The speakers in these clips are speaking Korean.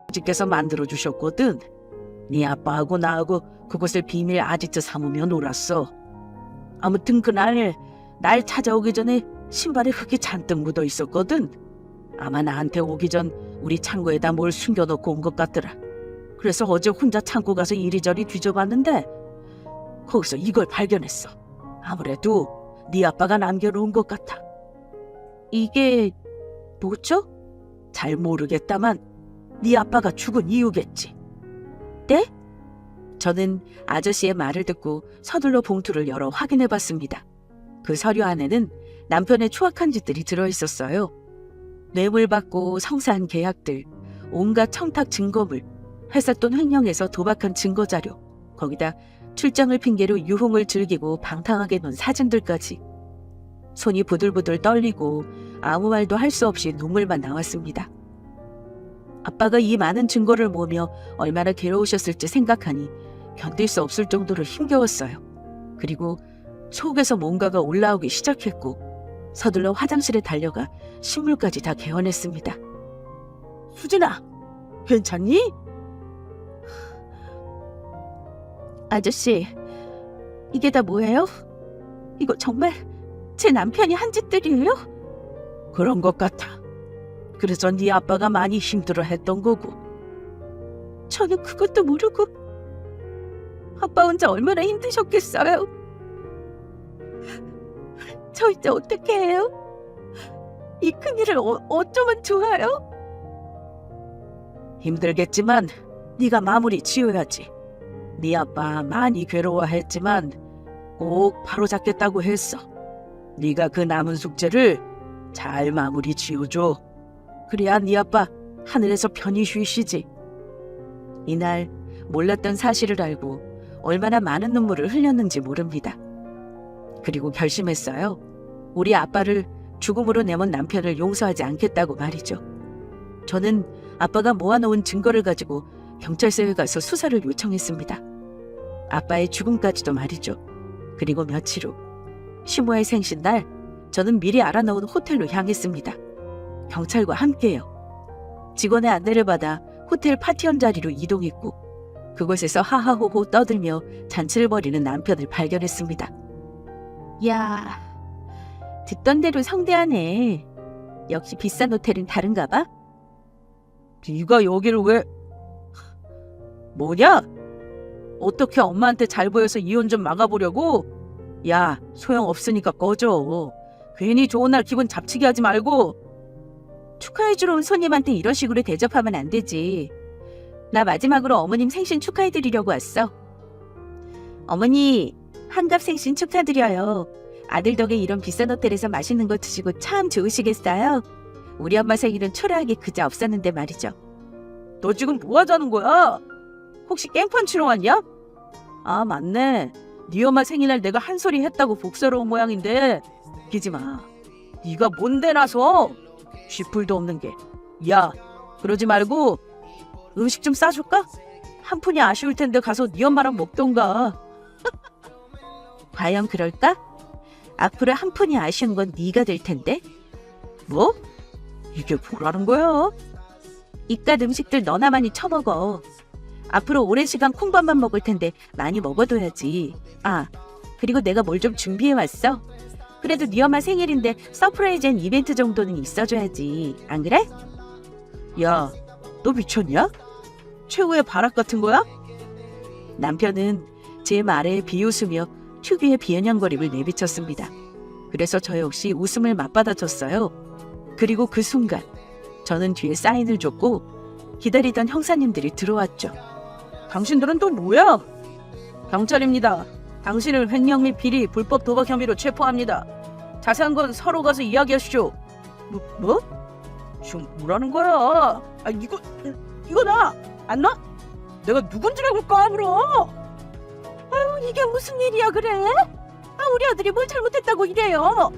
아버지께서 만들어주셨거든. 네 아빠하고 나하고 그것을 비밀 아지트 삼으며 놀았어. 아무튼 그날 날 찾아오기 전에 신발에 흙이 잔뜩 묻어 있었거든. 아마 나한테 오기 전 우리 창고에다 뭘 숨겨놓고 온 것 같더라. 그래서 어제 혼자 창고 가서 이리저리 뒤져봤는데 거기서 이걸 발견했어. 아무래도 네 아빠가 남겨놓은 것 같아. 이게 뭐죠? 잘 모르겠다만 네 아빠가 죽은 이유겠지. 네? 저는 아저씨의 말을 듣고 서둘러 봉투를 열어 확인해봤습니다. 그 서류 안에는 남편의 추악한 짓들이 들어있었어요. 뇌물 받고 성사한 계약들, 온갖 청탁 증거물, 회사 돈 횡령해서 도박한 증거자료, 거기다 출장을 핑계로 유흥을 즐기고 방탕하게 논 사진들까지. 손이 부들부들 떨리고 아무 말도 할 수 없이 눈물만 나왔습니다. 아빠가 이 많은 증거를 모으며 얼마나 괴로우셨을지 생각하니 견딜 수 없을 정도로 힘겨웠어요. 그리고 속에서 뭔가가 올라오기 시작했고 서둘러 화장실에 달려가 신문까지 다 개헌했습니다. 수진아, 괜찮니? 아저씨, 이게 다 뭐예요? 이거 정말 제 남편이 한 짓들이에요? 그런 것 같아. 그래서 네 아빠가 많이 힘들어했던 거고. 저는 그것도 모르고. 아빠 혼자 얼마나 힘드셨겠어요. 저 이제 어떻게 해요? 이 큰일을 어쩌면 좋아요? 힘들겠지만 네가 마무리 지어야지. 네 아빠 많이 괴로워했지만 꼭 바로잡겠다고 했어. 네가 그 남은 숙제를 잘 마무리 지어줘. 그래야 네 아빠 하늘에서 편히 쉬시지. 이날 몰랐던 사실을 알고 얼마나 많은 눈물을 흘렸는지 모릅니다. 그리고 결심했어요. 우리 아빠를 죽음으로 내몬 남편을 용서하지 않겠다고 말이죠. 저는 아빠가 모아놓은 증거를 가지고 경찰서에 가서 수사를 요청했습니다. 아빠의 죽음까지도 말이죠. 그리고 며칠 후 시모의 생신날 저는 미리 알아놓은 호텔로 향했습니다. 경찰과 함께요. 직원의 안내를 받아 호텔 파티원 자리로 이동했고 그곳에서 하하호호 떠들며 잔치를 벌이는 남편을 발견했습니다. 야, 듣던 대로 성대하네. 역시 비싼 호텔은 다른가 봐? 네가 여기를 왜... 뭐냐? 어떻게 엄마한테 잘 보여서 이혼 좀 막아보려고? 야, 소용없으니까 꺼져. 괜히 좋은 날 기분 잡치게 하지 말고. 축하해주러 온 손님한테 이런 식으로 대접하면 안 되지. 나 마지막으로 어머님 생신 축하해드리려고 왔어. 어머니, 한갑 생신 축하드려요. 아들 덕에 이런 비싼 호텔에서 맛있는 거 드시고 참 좋으시겠어요? 우리 엄마 생일은 초라하게 그저 없었는데 말이죠. 너 지금 뭐 하자는 거야? 혹시 깽판 치러 왔냐? 아, 맞네. 네 엄마 생일날 내가 한 소리 했다고 복수하러 온 모양인데 웃기지 마. 네가 뭔데 나서? 쥐뿔도 없는 게. 야, 그러지 말고 음식 좀 싸줄까? 한 푼이 아쉬울 텐데 가서 네 엄마랑 먹던가. 과연 그럴까? 앞으로 한 푼이 아쉬운 건 네가 될 텐데. 뭐? 이게 뭐라는 거야? 이깟 음식들 너나 많이 처먹어. 앞으로 오랜 시간 콩밥만 먹을 텐데 많이 먹어둬야지. 아, 그리고 내가 뭘 좀 준비해왔어. 그래도 네 엄마 생일인데 서프라이즈 앤 이벤트 정도는 있어줘야지. 안 그래? 야, 너 미쳤냐? 최후의 발악 같은 거야? 남편은 제 말에 비웃으며 특유의 비아냥거림을 내비쳤습니다. 그래서 저 역시 웃음을 맞받아쳤어요. 그리고 그 순간 저는 뒤에 사인을 줬고 기다리던 형사님들이 들어왔죠. 당신들은 또 뭐야? 경찰입니다. 당신을 횡령 및 비리, 불법 도박 혐의로 체포합니다. 자세한 건 서로 가서 이야기하시죠. 뭐? 지금 뭐라는 거야? 아, 이거 나! 안 나? 내가 누군지 알고 까불어? 아유, 이게 무슨 일이야 그래? 아, 우리 아들이 뭘 잘못했다고 이래요?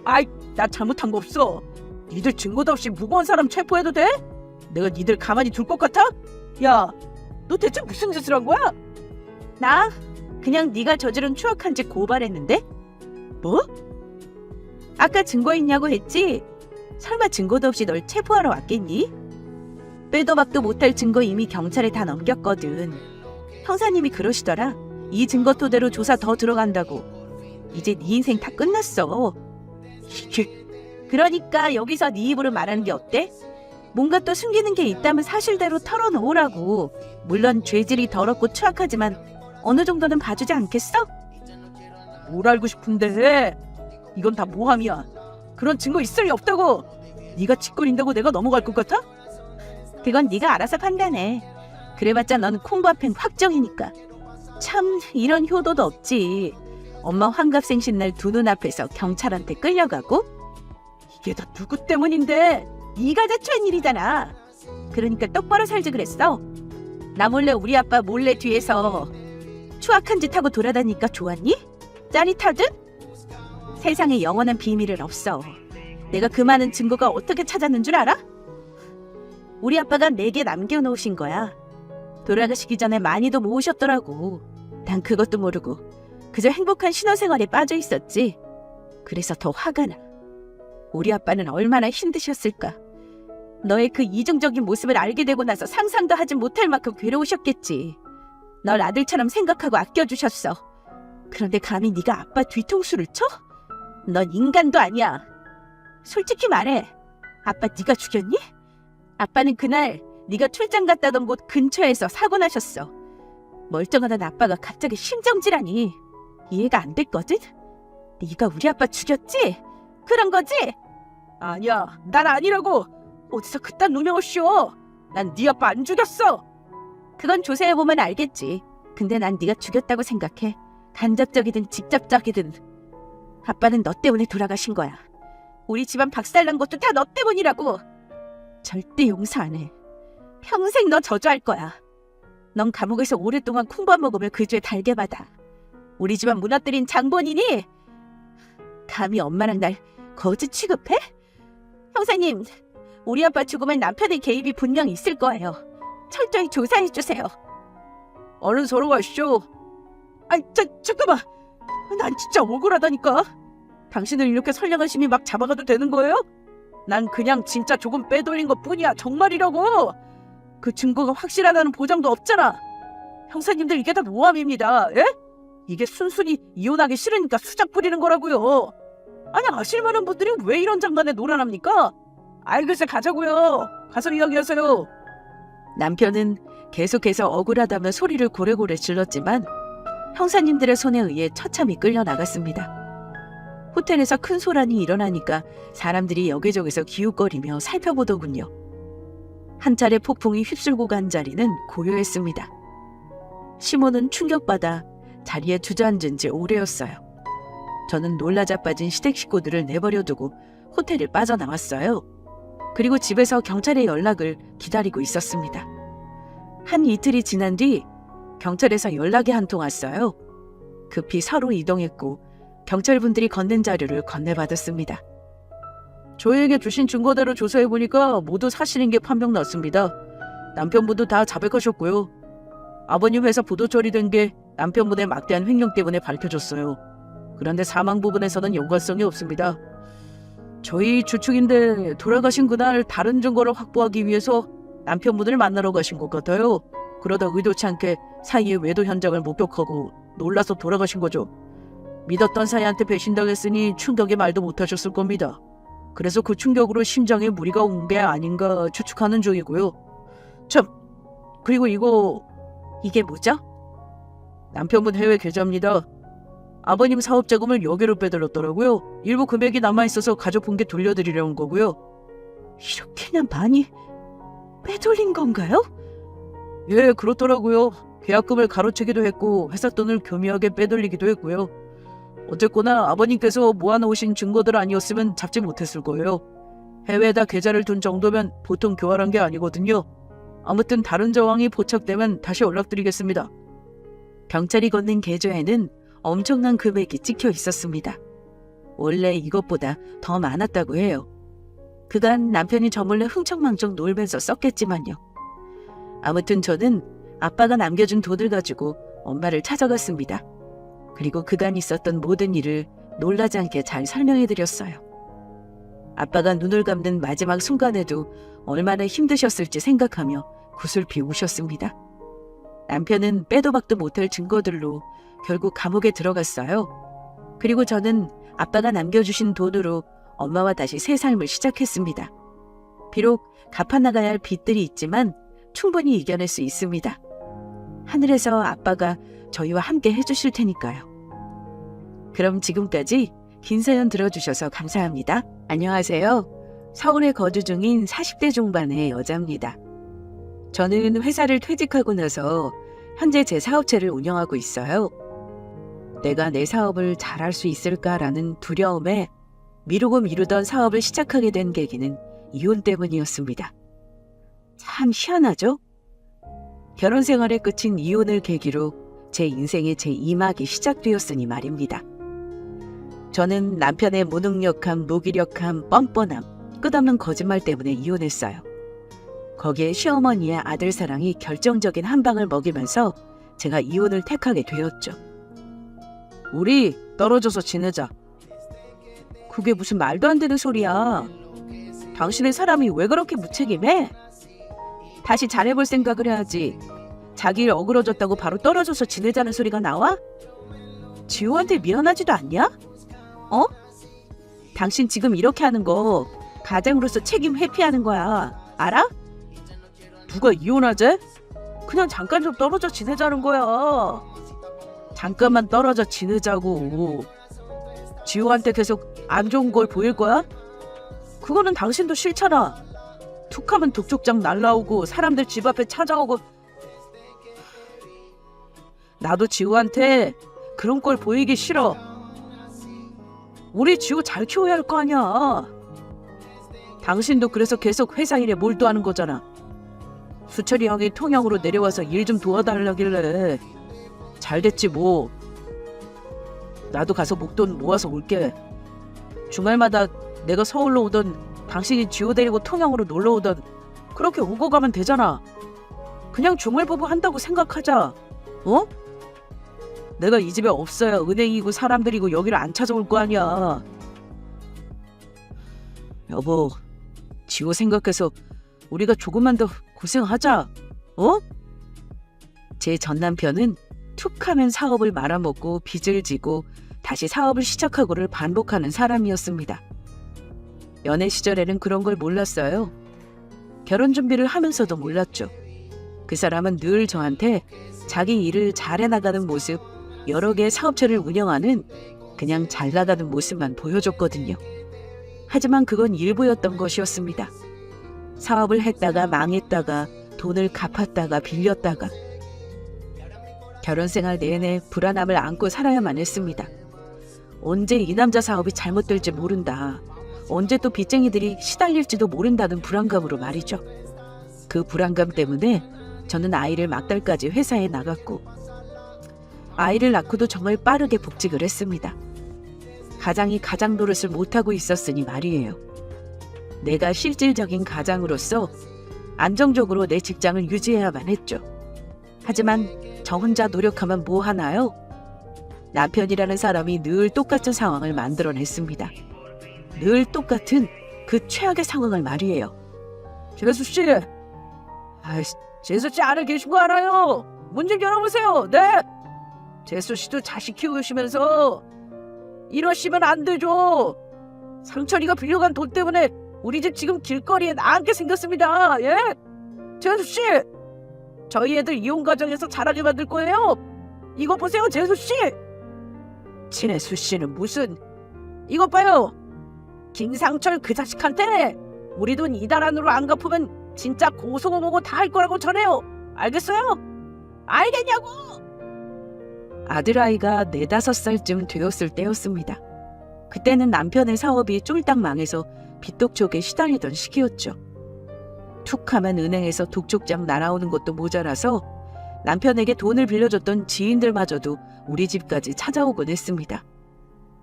아이, 나 잘못한 거 없어. 니들 증거도 없이 무고한 사람 체포해도 돼? 내가 니들 가만히 둘 것 같아? 야, 너 대체 무슨 짓을 한 거야? 나? 그냥 네가 저지른 추악한 짓 고발했는데? 뭐? 아까 증거 있냐고 했지? 설마 증거도 없이 널 체포하러 왔겠니? 빼도 박도 못할 증거 이미 경찰에 다 넘겼거든. 형사님이 그러시더라. 이 증거 토대로 조사 더 들어간다고. 이제 네 인생 다 끝났어. 이게... 그러니까 여기서 네 입으로 말하는 게 어때? 뭔가 또 숨기는 게 있다면 사실대로 털어놓으라고. 물론 죄질이 더럽고 추악하지만 어느 정도는 봐주지 않겠어? 뭘 알고 싶은데? 이건 다 모함이야. 그런 증거 있을 리 없다고. 네가 짓거린다고 내가 넘어갈 것 같아? 그건 네가 알아서 판단해. 그래봤자 넌 콩밥행 확정이니까. 참 이런 효도도 없지. 엄마 환갑생신 날 두 눈앞에서 경찰한테 끌려가고? 이게 다 누구 때문인데? 네가 자초한 일이잖아. 그러니까 똑바로 살지 그랬어. 나 몰래 우리 아빠 몰래 뒤에서 추악한 짓 하고 돌아다니까 좋았니? 짜릿하든? 세상에 영원한 비밀은 없어. 내가 그 많은 증거가 어떻게 찾았는 줄 알아? 우리 아빠가 내게 남겨놓으신 거야. 돌아가시기 전에 많이도 모으셨더라고. 난 그것도 모르고 그저 행복한 신혼생활에 빠져 있었지. 그래서 더 화가 나. 우리 아빠는 얼마나 힘드셨을까. 너의 그 이중적인 모습을 알게 되고 나서 상상도 하지 못할 만큼 괴로우셨겠지. 널 아들처럼 생각하고 아껴주셨어. 그런데 감히 네가 아빠 뒤통수를 쳐? 넌 인간도 아니야. 솔직히 말해. 아빠 네가 죽였니? 아빠는 그날 네가 출장 갔다던 곳 근처에서 사고 나셨어. 멀쩡하던 아빠가 갑자기 심정질하니 이해가 안 됐거든? 네가 우리 아빠 죽였지? 그런 거지? 아니야, 난 아니라고. 어디서 그딴 누명을 씌워. 난 네 아빠 안 죽였어. 그건 조사해보면 알겠지. 근데 난 네가 죽였다고 생각해. 간접적이든 직접적이든. 아빠는 너 때문에 돌아가신 거야. 우리 집안 박살난 것도 다 너 때문이라고. 절대 용서 안 해. 평생 너 저주할 거야. 넌 감옥에서 오랫동안 콩밥 먹으며 그 죄 달게 받아. 우리 집안 무너뜨린 장본인이 감히 엄마랑 날 거짓 취급해? 형사님, 우리 아빠 죽음엔 남편의 개입이 분명 있을 거예요. 철저히 조사해주세요. 얼른 서로 가시죠. 잠깐만. 난 진짜 억울하다니까. 당신을 이렇게 선량한 시민 막 잡아가도 되는 거예요? 난 그냥 진짜 조금 빼돌린 것 뿐이야. 정말이라고. 그 증거가 확실하다는 보장도 없잖아. 형사님들 이게 다 모함입니다. 예? 이게 순순히 이혼하기 싫으니까 수작 부리는 거라고요. 아니 아실 만한 분들이 왜 이런 장난에 놀아납니까? 글쎄 가자고요. 가서 이야기하세요. 남편은 계속해서 억울하다며 소리를 고래고래 질렀지만 형사님들의 손에 의해 처참히 끌려나갔습니다. 호텔에서 큰 소란이 일어나니까 사람들이 여기저기서 기웃거리며 살펴보더군요. 한 차례 폭풍이 휩쓸고 간 자리는 고요했습니다. 시몬은 충격받아 자리에 주저앉은 지 오래였어요. 저는 놀라 자빠진 시댁 식구들을 내버려두고 호텔을 빠져나왔어요. 그리고 집에서 경찰의 연락을 기다리고 있었습니다. 한 이틀이 지난 뒤 경찰에서 연락이 한 통 왔어요. 급히 서로 이동했고 경찰분들이 건넨 자료를 건네받았습니다. 저희에게 주신 증거대로 조사해보니까 모두 사실인 게 판명 났습니다. 남편분도 다 자백하셨고요. 아버님 회사 부도 처리된 게 남편분의 막대한 횡령 때문에 밝혀졌어요. 그런데 사망 부분에서는 연관성이 없습니다. 저희 추측인데 돌아가신 그날 다른 증거를 확보하기 위해서 남편분을 만나러 가신 것 같아요. 그러다 의도치 않게 사이에 외도 현장을 목격하고 놀라서 돌아가신 거죠. 믿었던 사이한테 배신당했으니 충격에 말도 못하셨을 겁니다. 그래서 그 충격으로 심장에 무리가 온 게 아닌가 추측하는 중이고요. 참, 그리고 이게 뭐죠? 남편분 해외 계좌입니다. 아버님 사업 자금을 여기로 빼돌렸더라고요. 일부 금액이 남아있어서 가족분께 돌려드리려는 거고요. 이렇게나 많이 빼돌린 건가요? 예, 그렇더라고요. 계약금을 가로채기도 했고 회사 돈을 교묘하게 빼돌리기도 했고요. 어쨌거나 아버님께서 모아놓으신 증거들 아니었으면 잡지 못했을 거예요. 해외에다 계좌를 둔 정도면 보통 교활한 게 아니거든요. 아무튼 다른 정황이 포착되면 다시 연락드리겠습니다. 경찰이 건넨 계좌에는 엄청난 금액이 찍혀 있었습니다. 원래 이것보다 더 많았다고 해요. 그간 남편이 저 몰래 흥청망청 놀면서 썼겠지만요. 아무튼 저는 아빠가 남겨준 돈을 가지고 엄마를 찾아갔습니다. 그리고 그간 있었던 모든 일을 놀라지 않게 잘 설명해드렸어요. 아빠가 눈을 감는 마지막 순간에도 얼마나 힘드셨을지 생각하며 구슬피 우셨습니다. 남편은 빼도 박도 못할 증거들로 결국 감옥에 들어갔어요. 그리고 저는 아빠가 남겨주신 돈으로 엄마와 다시 새 삶을 시작했습니다. 비록 갚아나가야 할 빚들이 있지만 충분히 이겨낼 수 있습니다. 하늘에서 아빠가 저희와 함께 해주실 테니까요. 그럼 지금까지 긴 사연 들어주셔서 감사합니다. 안녕하세요. 서울에 거주 중인 40대 중반의 여자입니다. 저는 회사를 퇴직하고 나서 현재 제 사업체를 운영하고 있어요. 내가 내 사업을 잘할 수 있을까라는 두려움에 미루고 미루던 사업을 시작하게 된 계기는 이혼 때문이었습니다. 참 희한하죠? 결혼 생활의 끝인 이혼을 계기로 제 인생의 제2막이 시작되었으니 말입니다. 저는 남편의 무능력함, 무기력함, 뻔뻔함, 끝없는 거짓말 때문에 이혼했어요. 거기에 시어머니의 아들 사랑이 결정적인 한 방을 먹이면서 제가 이혼을 택하게 되었죠. 우리 떨어져서 지내자. 그게 무슨 말도 안 되는 소리야. 당신의 사람이 왜 그렇게 무책임해? 다시 잘해볼 생각을 해야지. 자기 일 어그러졌다고 바로 떨어져서 지내자는 소리가 나와? 지호한테 미안하지도 않냐? 어? 당신 지금 이렇게 하는 거 가장으로서 책임 회피하는 거야. 알아? 누가 이혼하재? 그냥 잠깐 좀 떨어져 지내자는 거야. 잠깐만 떨어져 지내자고. 지호한테 계속 안 좋은 걸 보일 거야? 그거는 당신도 싫잖아. 툭하면 독촉장 날라오고 사람들 집 앞에 찾아오고. 나도 지호한테 그런 걸 보이기 싫어. 우리 지호 잘 키워야 할 거 아니야. 당신도 그래서 계속 회사 일에 몰두하는 거잖아. 수철이 형이 통영으로 내려와서 일 좀 도와달라길래 잘 됐지 뭐. 나도 가서 목돈 모아서 올게. 주말마다 내가 서울로 오던 당신이 지호 데리고 통영으로 놀러 오던 그렇게 오고 가면 되잖아. 그냥 주말부부 한다고 생각하자. 어? 내가 이 집에 없어야 은행이고 사람들이고 여기를 안 찾아올 거 아니야. 여보, 지호 생각해서 우리가 조금만 더 고생하자. 어? 제 전남편은 툭하면 사업을 말아먹고 빚을 지고 다시 사업을 시작하고를 반복하는 사람이었습니다. 연애 시절에는 그런 걸 몰랐어요. 결혼 준비를 하면서도 몰랐죠. 그 사람은 늘 저한테 자기 일을 잘해나가는 모습, 여러 개의 사업체를 운영하는 그냥 잘 나가는 모습만 보여줬거든요. 하지만 그건 일부였던 것이었습니다. 사업을 했다가 망했다가 돈을 갚았다가 빌렸다가 결혼 생활 내내 불안함을 안고 살아야만 했습니다. 언제 이 남자 사업이 잘못될지 모른다. 언제 또 빚쟁이들이 시달릴지도 모른다는 불안감으로 말이죠. 그 불안감 때문에 저는 아이를 막달까지 회사에 나갔고 아이를 낳고도 정말 빠르게 복직을 했습니다. 가장이 가장 노릇을 못하고 있었으니 말이에요. 내가 실질적인 가장으로서 안정적으로 내 직장을 유지해야만 했죠. 하지만 저 혼자 노력하면 뭐 하나요? 남편이라는 사람이 늘 똑같은 상황을 만들어냈습니다. 늘 똑같은 그 최악의 상황을 말이에요. 재수씨! 재수씨 안에 계신 거 알아요? 문 좀 열어보세요. 네! 재수씨도 자식 키우시면서 이러시면 안 되죠. 상철이가 빌려간 돈 때문에 우리 집 지금 길거리에 나앉게 생겼습니다. 예? 재수씨! 저희 애들 이혼 과정에서 자라게 만들 거예요. 이거 보세요, 재수씨! 진혜수씨는 무슨... 이것 봐요. 김상철 그 자식한테 우리 돈 이달 안으로 안 갚으면 진짜 고소고고 다 할 거라고 전해요. 알겠어요? 알겠냐고! 아들아이가 4-5살쯤 되었을 때였습니다. 그때는 남편의 사업이 쫄딱 망해서 빚독촉에 시달리던 시기였죠. 툭하면 은행에서 독촉장 날아오는 것도 모자라서 남편에게 돈을 빌려줬던 지인들마저도 우리 집까지 찾아오곤 했습니다.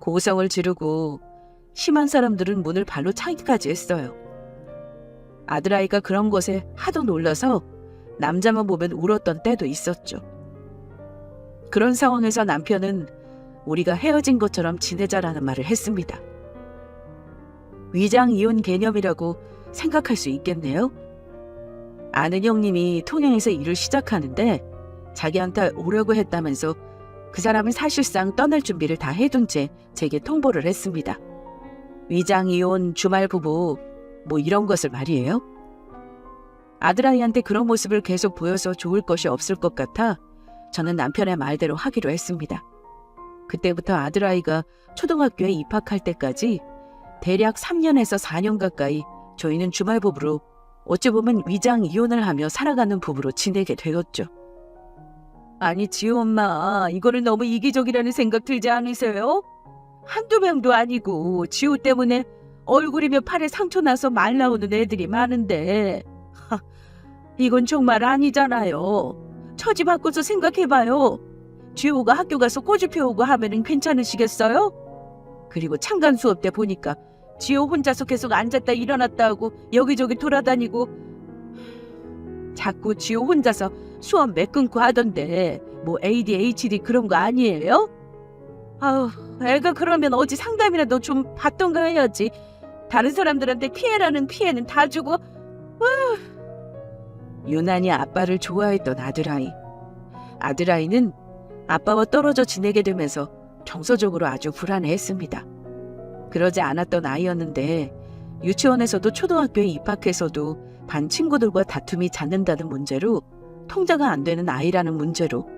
고성을 지르고 심한 사람들은 문을 발로 차기까지 했어요. 아들아이가 그런 것에 하도 놀라서 남자만 보면 울었던 때도 있었죠. 그런 상황에서 남편은 우리가 헤어진 것처럼 지내자라는 말을 했습니다. 위장 이혼 개념이라고 생각할 수 있겠네요. 아는 형님이 통영에서 일을 시작하는데 자기한테 오려고 했다면서 그 사람은 사실상 떠날 준비를 다 해둔 채 제게 통보를 했습니다. 위장 이혼 주말 부부 뭐 이런 것을 말이에요. 아들아이한테 그런 모습을 계속 보여서 좋을 것이 없을 것 같아 저는 남편의 말대로 하기로 했습니다. 그때부터 아들아이가 초등학교에 입학할 때까지 대략 3년에서 4년 가까이 저희는 주말 부부로 어찌 보면 위장 이혼을 하며 살아가는 부부로 지내게 되었죠. 아니 지우 엄마, 이거를 너무 이기적이라는 생각 들지 않으세요? 한두 명도 아니고 지우 때문에 얼굴이며 팔에 상처 나서 말 나오는 애들이 많은데 이건 정말 아니잖아요. 처지 바꿔서 생각해봐요. 지우가 학교 가서 꼬집 펴오고 하면은 괜찮으시겠어요? 그리고 창간 수업 때 보니까 지우 혼자서 계속 앉았다 일어났다 하고 여기저기 돌아다니고 자꾸 지우 혼자서 수업 매 끊고 하던데 뭐 ADHD 그런 거 아니에요? 아우, 애가 그러면 어디 상담이라도 좀 받던가 해야지. 다른 사람들한테 피해라는 피해는 다 주고. 유난히 아빠를 좋아했던 아들아이. 아들아이는 아빠와 떨어져 지내게 되면서 정서적으로 아주 불안해했습니다. 그러지 않았던 아이였는데 유치원에서도 초등학교에 입학해서도 반 친구들과 다툼이 잦는다는 문제로 통제가 안 되는 아이라는 문제로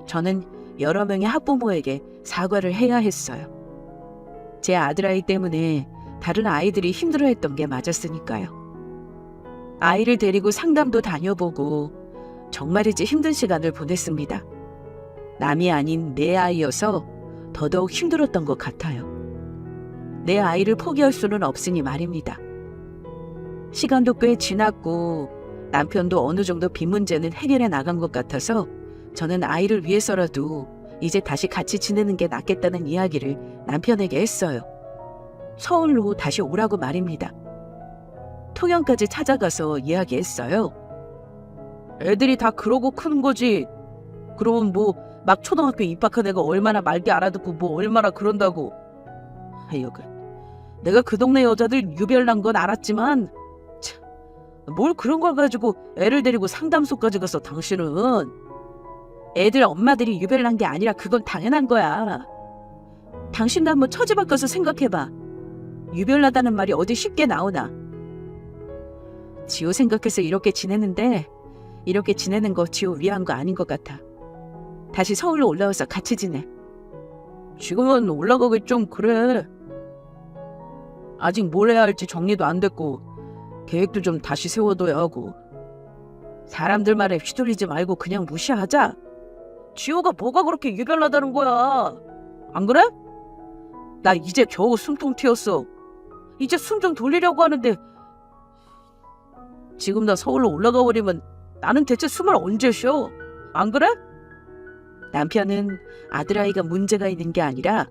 저는 여러 명의 학부모에게 사과를 해야 했어요. 제 아들아이 때문에 다른 아이들이 힘들어했던 게 맞았으니까요. 아이를 데리고 상담도 다녀보고 정말이지 힘든 시간을 보냈습니다. 남이 아닌 내 아이여서 더더욱 힘들었던 것 같아요. 내 아이를 포기할 수는 없으니 말입니다. 시간도 꽤 지났고 남편도 어느 정도 빚 문제는 해결해 나간 것 같아서 저는 아이를 위해서라도 이제 다시 같이 지내는 게 낫겠다는 이야기를 남편에게 했어요. 서울로 다시 오라고 말입니다. 통영까지 찾아가서 이야기했어요. 애들이 다 그러고 크는 거지. 그럼 뭐 막 초등학교 입학한 애가 얼마나 말귀 알아듣고 뭐 얼마나 그런다고. 하여간 내가 그 동네 여자들 유별난 건 알았지만 참, 뭘 그런 걸 가지고 애를 데리고 상담소까지 가서 당신은. 애들 엄마들이 유별난 게 아니라 그건 당연한 거야. 당신도 한번 처지 바꿔서 생각해봐. 유별나다는 말이 어디 쉽게 나오나. 지호 생각해서 이렇게 지내는데 이렇게 지내는 거 지호 위한 거 아닌 것 같아. 다시 서울로 올라와서 같이 지내. 지금은 올라가기 좀 그래. 아직 뭘 해야 할지 정리도 안 됐고 계획도 좀 다시 세워둬야 하고. 사람들 말에 휘둘리지 말고 그냥 무시하자. 지호가 뭐가 그렇게 유별나다는 거야. 안 그래? 나 이제 겨우 숨통 튀었어. 이제 숨 좀 돌리려고 하는데 지금 나 서울로 올라가 버리면 나는 대체 숨을 언제 쉬어? 안 그래? 남편은 아들아이가 문제가 있는 게 아니라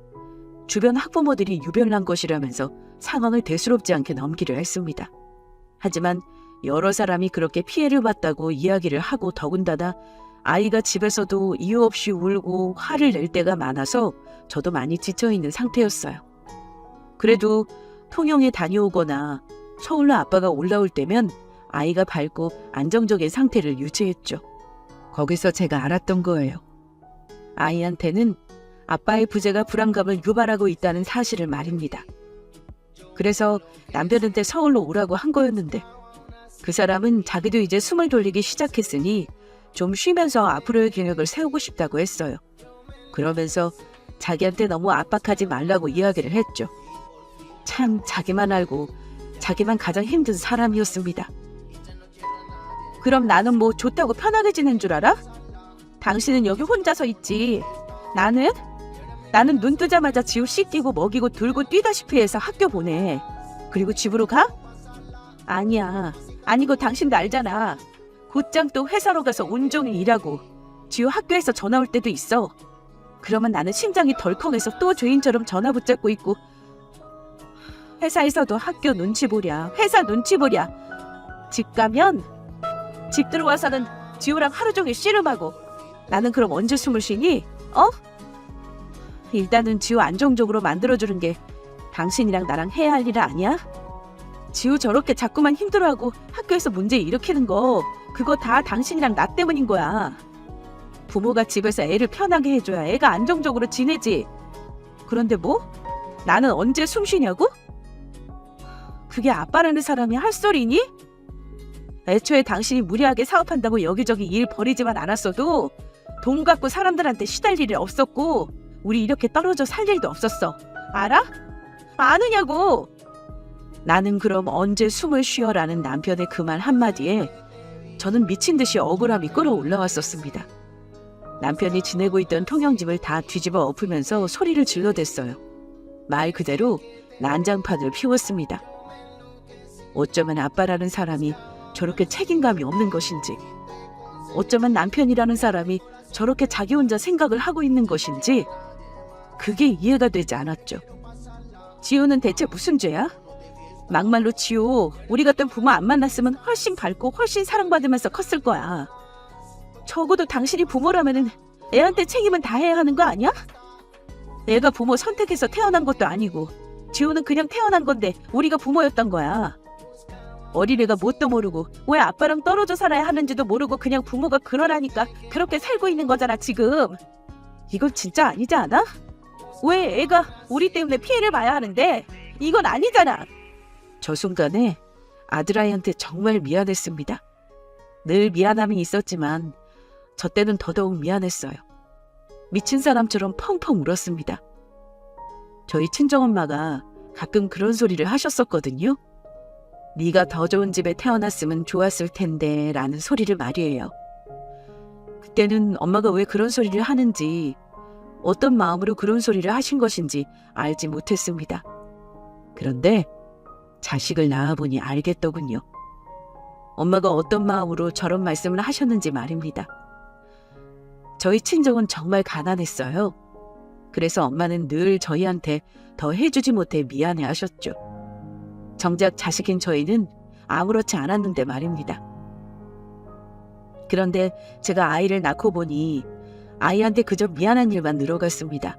주변 학부모들이 유별난 것이라면서 상황을 대수롭지 않게 넘기려 했습니다. 하지만 여러 사람이 그렇게 피해를 봤다고 이야기를 하고 더군다나 아이가 집에서도 이유 없이 울고 화를 낼 때가 많아서 저도 많이 지쳐있는 상태였어요. 그래도 통영에 다녀오거나 서울로 아빠가 올라올 때면 아이가 밝고 안정적인 상태를 유지했죠. 거기서 제가 알았던 거예요. 아이한테는 아빠의 부재가 불안감을 유발하고 있다는 사실을 말입니다. 그래서 남편한테 서울로 오라고 한 거였는데 그 사람은 자기도 이제 숨을 돌리기 시작했으니 좀 쉬면서 앞으로의 계획을 세우고 싶다고 했어요. 그러면서 자기한테 너무 압박하지 말라고 이야기를 했죠. 참 자기만 알고 자기만 가장 힘든 사람이었습니다. 그럼 나는 뭐 좋다고 편하게 지낸 줄 알아? 당신은 여기 혼자서 있지. 나는 눈 뜨자마자 지우 씻기고 먹이고 들고 뛰다시피 해서 학교 보내. 그리고 집으로 가? 아니야. 아니고 당신도 알잖아. 곧장 또 회사로 가서 온종일 일하고 지우 학교에서 전화 올 때도 있어. 그러면 나는 심장이 덜컹해서 또 죄인처럼 전화 붙잡고 있고 회사에서도 학교 눈치 보랴. 회사 눈치 보랴. 집 가면 집 들어와서는 지우랑 하루 종일 씨름하고 나는 그럼 언제 숨을 쉬니? 일단은 지우 안정적으로 만들어주는 게 당신이랑 나랑 해야 할 일 아니야? 지우 저렇게 자꾸만 힘들어하고 학교에서 문제 일으키는 거 그거 다 당신이랑 나 때문인 거야. 부모가 집에서 애를 편하게 해줘야 애가 안정적으로 지내지. 그런데 뭐? 나는 언제 숨 쉬냐고? 그게 아빠라는 사람이 할 소리니? 애초에 당신이 무리하게 사업한다고 여기저기 일 버리지만 않았어도 돈 갖고 사람들한테 시달 일이 없었고 우리 이렇게 떨어져 살 일도 없었어. 알아? 아느냐고. 나는 그럼 언제 숨을 쉬어라는 남편의 그 말 한마디에 저는 미친 듯이 억울함이 끌어올라왔었습니다. 남편이 지내고 있던 통영짐을 다 뒤집어 엎으면서 소리를 질러댔어요. 말 그대로 난장판을 피웠습니다. 어쩌면 아빠라는 사람이 저렇게 책임감이 없는 것인지, 어쩌면 남편이라는 사람이 저렇게 자기 혼자 생각을 하고 있는 것인지 그게 이해가 되지 않았죠. 지우는 대체 무슨 죄야? 막말로 지우, 우리 같은 부모 안 만났으면 훨씬 밝고 훨씬 사랑받으면서 컸을 거야. 적어도 당신이 부모라면은 애한테 책임은 다해야 하는 거 아니야? 내가 부모 선택해서 태어난 것도 아니고 지우는 그냥 태어난 건데 우리가 부모였던 거야. 어린애가 뭣도 모르고 왜 아빠랑 떨어져 살아야 하는지도 모르고 그냥 부모가 그러라니까 그렇게 살고 있는 거잖아 지금. 이건 진짜 아니지 않아? 왜 애가 우리 때문에 피해를 봐야 하는데? 이건 아니잖아. 저 순간에 아들아이한테 정말 미안했습니다. 늘 미안함이 있었지만 저 때는 더더욱 미안했어요. 미친 사람처럼 펑펑 울었습니다. 저희 친정엄마가 가끔 그런 소리를 하셨었거든요. 네가 더 좋은 집에 태어났으면 좋았을 텐데 라는 소리를 말이에요. 그때는 엄마가 왜 그런 소리를 하는지, 어떤 마음으로 그런 소리를 하신 것인지 알지 못했습니다. 그런데 자식을 낳아보니 알겠더군요. 엄마가 어떤 마음으로 저런 말씀을 하셨는지 말입니다. 저희 친정은 정말 가난했어요. 그래서 엄마는 늘 저희한테 더 해주지 못해 미안해 하셨죠. 정작 자식인 저희는 아무렇지 않았는데 말입니다. 그런데 제가 아이를 낳고 보니 아이한테 그저 미안한 일만 늘어갔습니다.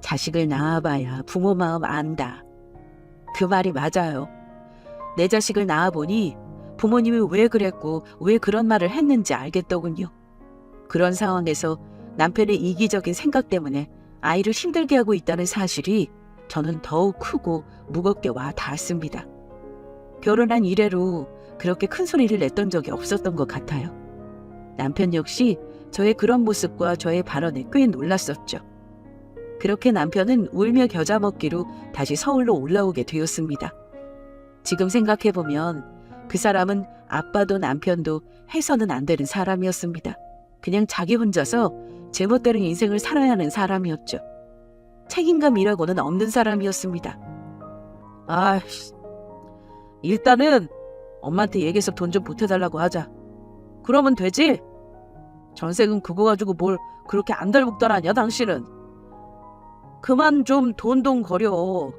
자식을 낳아봐야 부모 마음 안다. 그 말이 맞아요. 내 자식을 낳아보니 부모님이 왜 그랬고 왜 그런 말을 했는지 알겠더군요. 그런 상황에서 남편의 이기적인 생각 때문에 아이를 힘들게 하고 있다는 사실이 저는 더욱 크고 무겁게 와 닿았습니다. 결혼한 이래로 그렇게 큰 소리를 냈던 적이 없었던 것 같아요. 남편 역시 저의 그런 모습과 저의 발언에 꽤 놀랐었죠. 그렇게 남편은 울며 겨자 먹기로 다시 서울로 올라오게 되었습니다. 지금 생각해보면 그 사람은 아빠도 남편도 해서는 안 되는 사람이었습니다. 그냥 자기 혼자서 제멋대로 인생을 살아야 하는 사람이었죠. 책임감이라고는 없는 사람이었습니다. 일단은 엄마한테 얘기해서 돈 좀 보태달라고 하자. 그러면 되지? 전세금 그거 가지고 뭘 그렇게 안달복달하냐 당신은. 그만 좀 돈돈거려.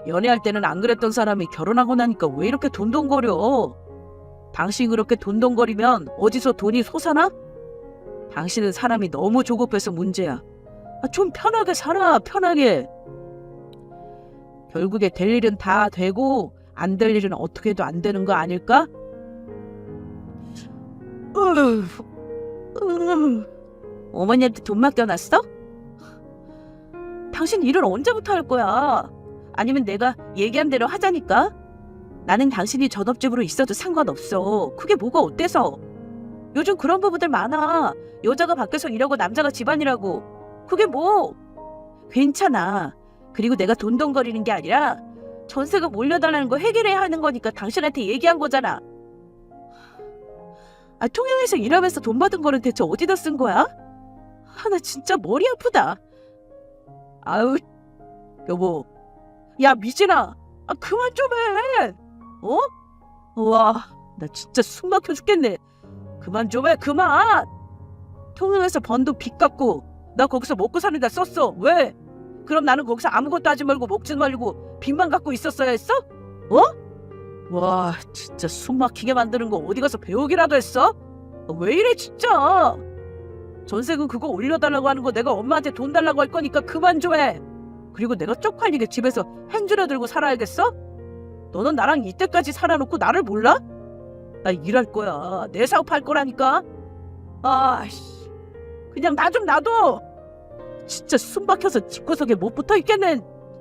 연애할 때는 안 그랬던 사람이 결혼하고 나니까 왜 이렇게 돈돈거려. 당신이 그렇게 돈돈거리면 어디서 돈이 솟아나? 당신은 사람이 너무 조급해서 문제야. 좀 편하게 살아, 편하게. 결국에 될 일은 다 되고 안 될 일은 어떻게 해도 안 되는 거 아닐까? 어머니한테 돈 맡겨놨어? 당신 일을 언제부터 할 거야? 아니면 내가 얘기한 대로 하자니까? 나는 당신이 전업주부로 있어도 상관없어. 그게 뭐가 어때서? 요즘 그런 부부들 많아. 여자가 밖에서 일하고 남자가 집안일하고. 그게 뭐? 괜찮아. 그리고 내가 돈돈거리는 게 아니라 전세금 올려달라는 거 해결해야 하는 거니까 당신한테 얘기한 거잖아. 통영에서 일하면서 돈 받은 거는 대체 어디다 쓴 거야? 나 진짜 머리 아프다. 아유, 여보. 야, 미진아. 그만 좀 해. 어? 와, 나 진짜 숨 막혀 죽겠네. 그만 좀 해, 그만. 통영에서 번 돈 빚 갚고 나 거기서 먹고 사는데 썼어. 왜? 그럼 나는 거기서 아무것도 하지 말고 먹지 말고 빚만 갖고 있었어야 했어? 와, 진짜 숨 막히게 만드는 거 어디 가서 배우기라도 했어? 왜 이래 진짜. 전세금 그거 올려달라고 하는 거 내가 엄마한테 돈 달라고 할 거니까 그만 좀 해. 그리고 내가 쪽팔리게 집에서 행주나 들고 살아야겠어? 너는 나랑 이때까지 살아놓고 나를 몰라? 나 일할 거야. 내 사업할 거라니까. 아씨, 그냥 나 좀 놔둬. 진짜 숨 막혀서 집구석에 못 붙어 있겠네.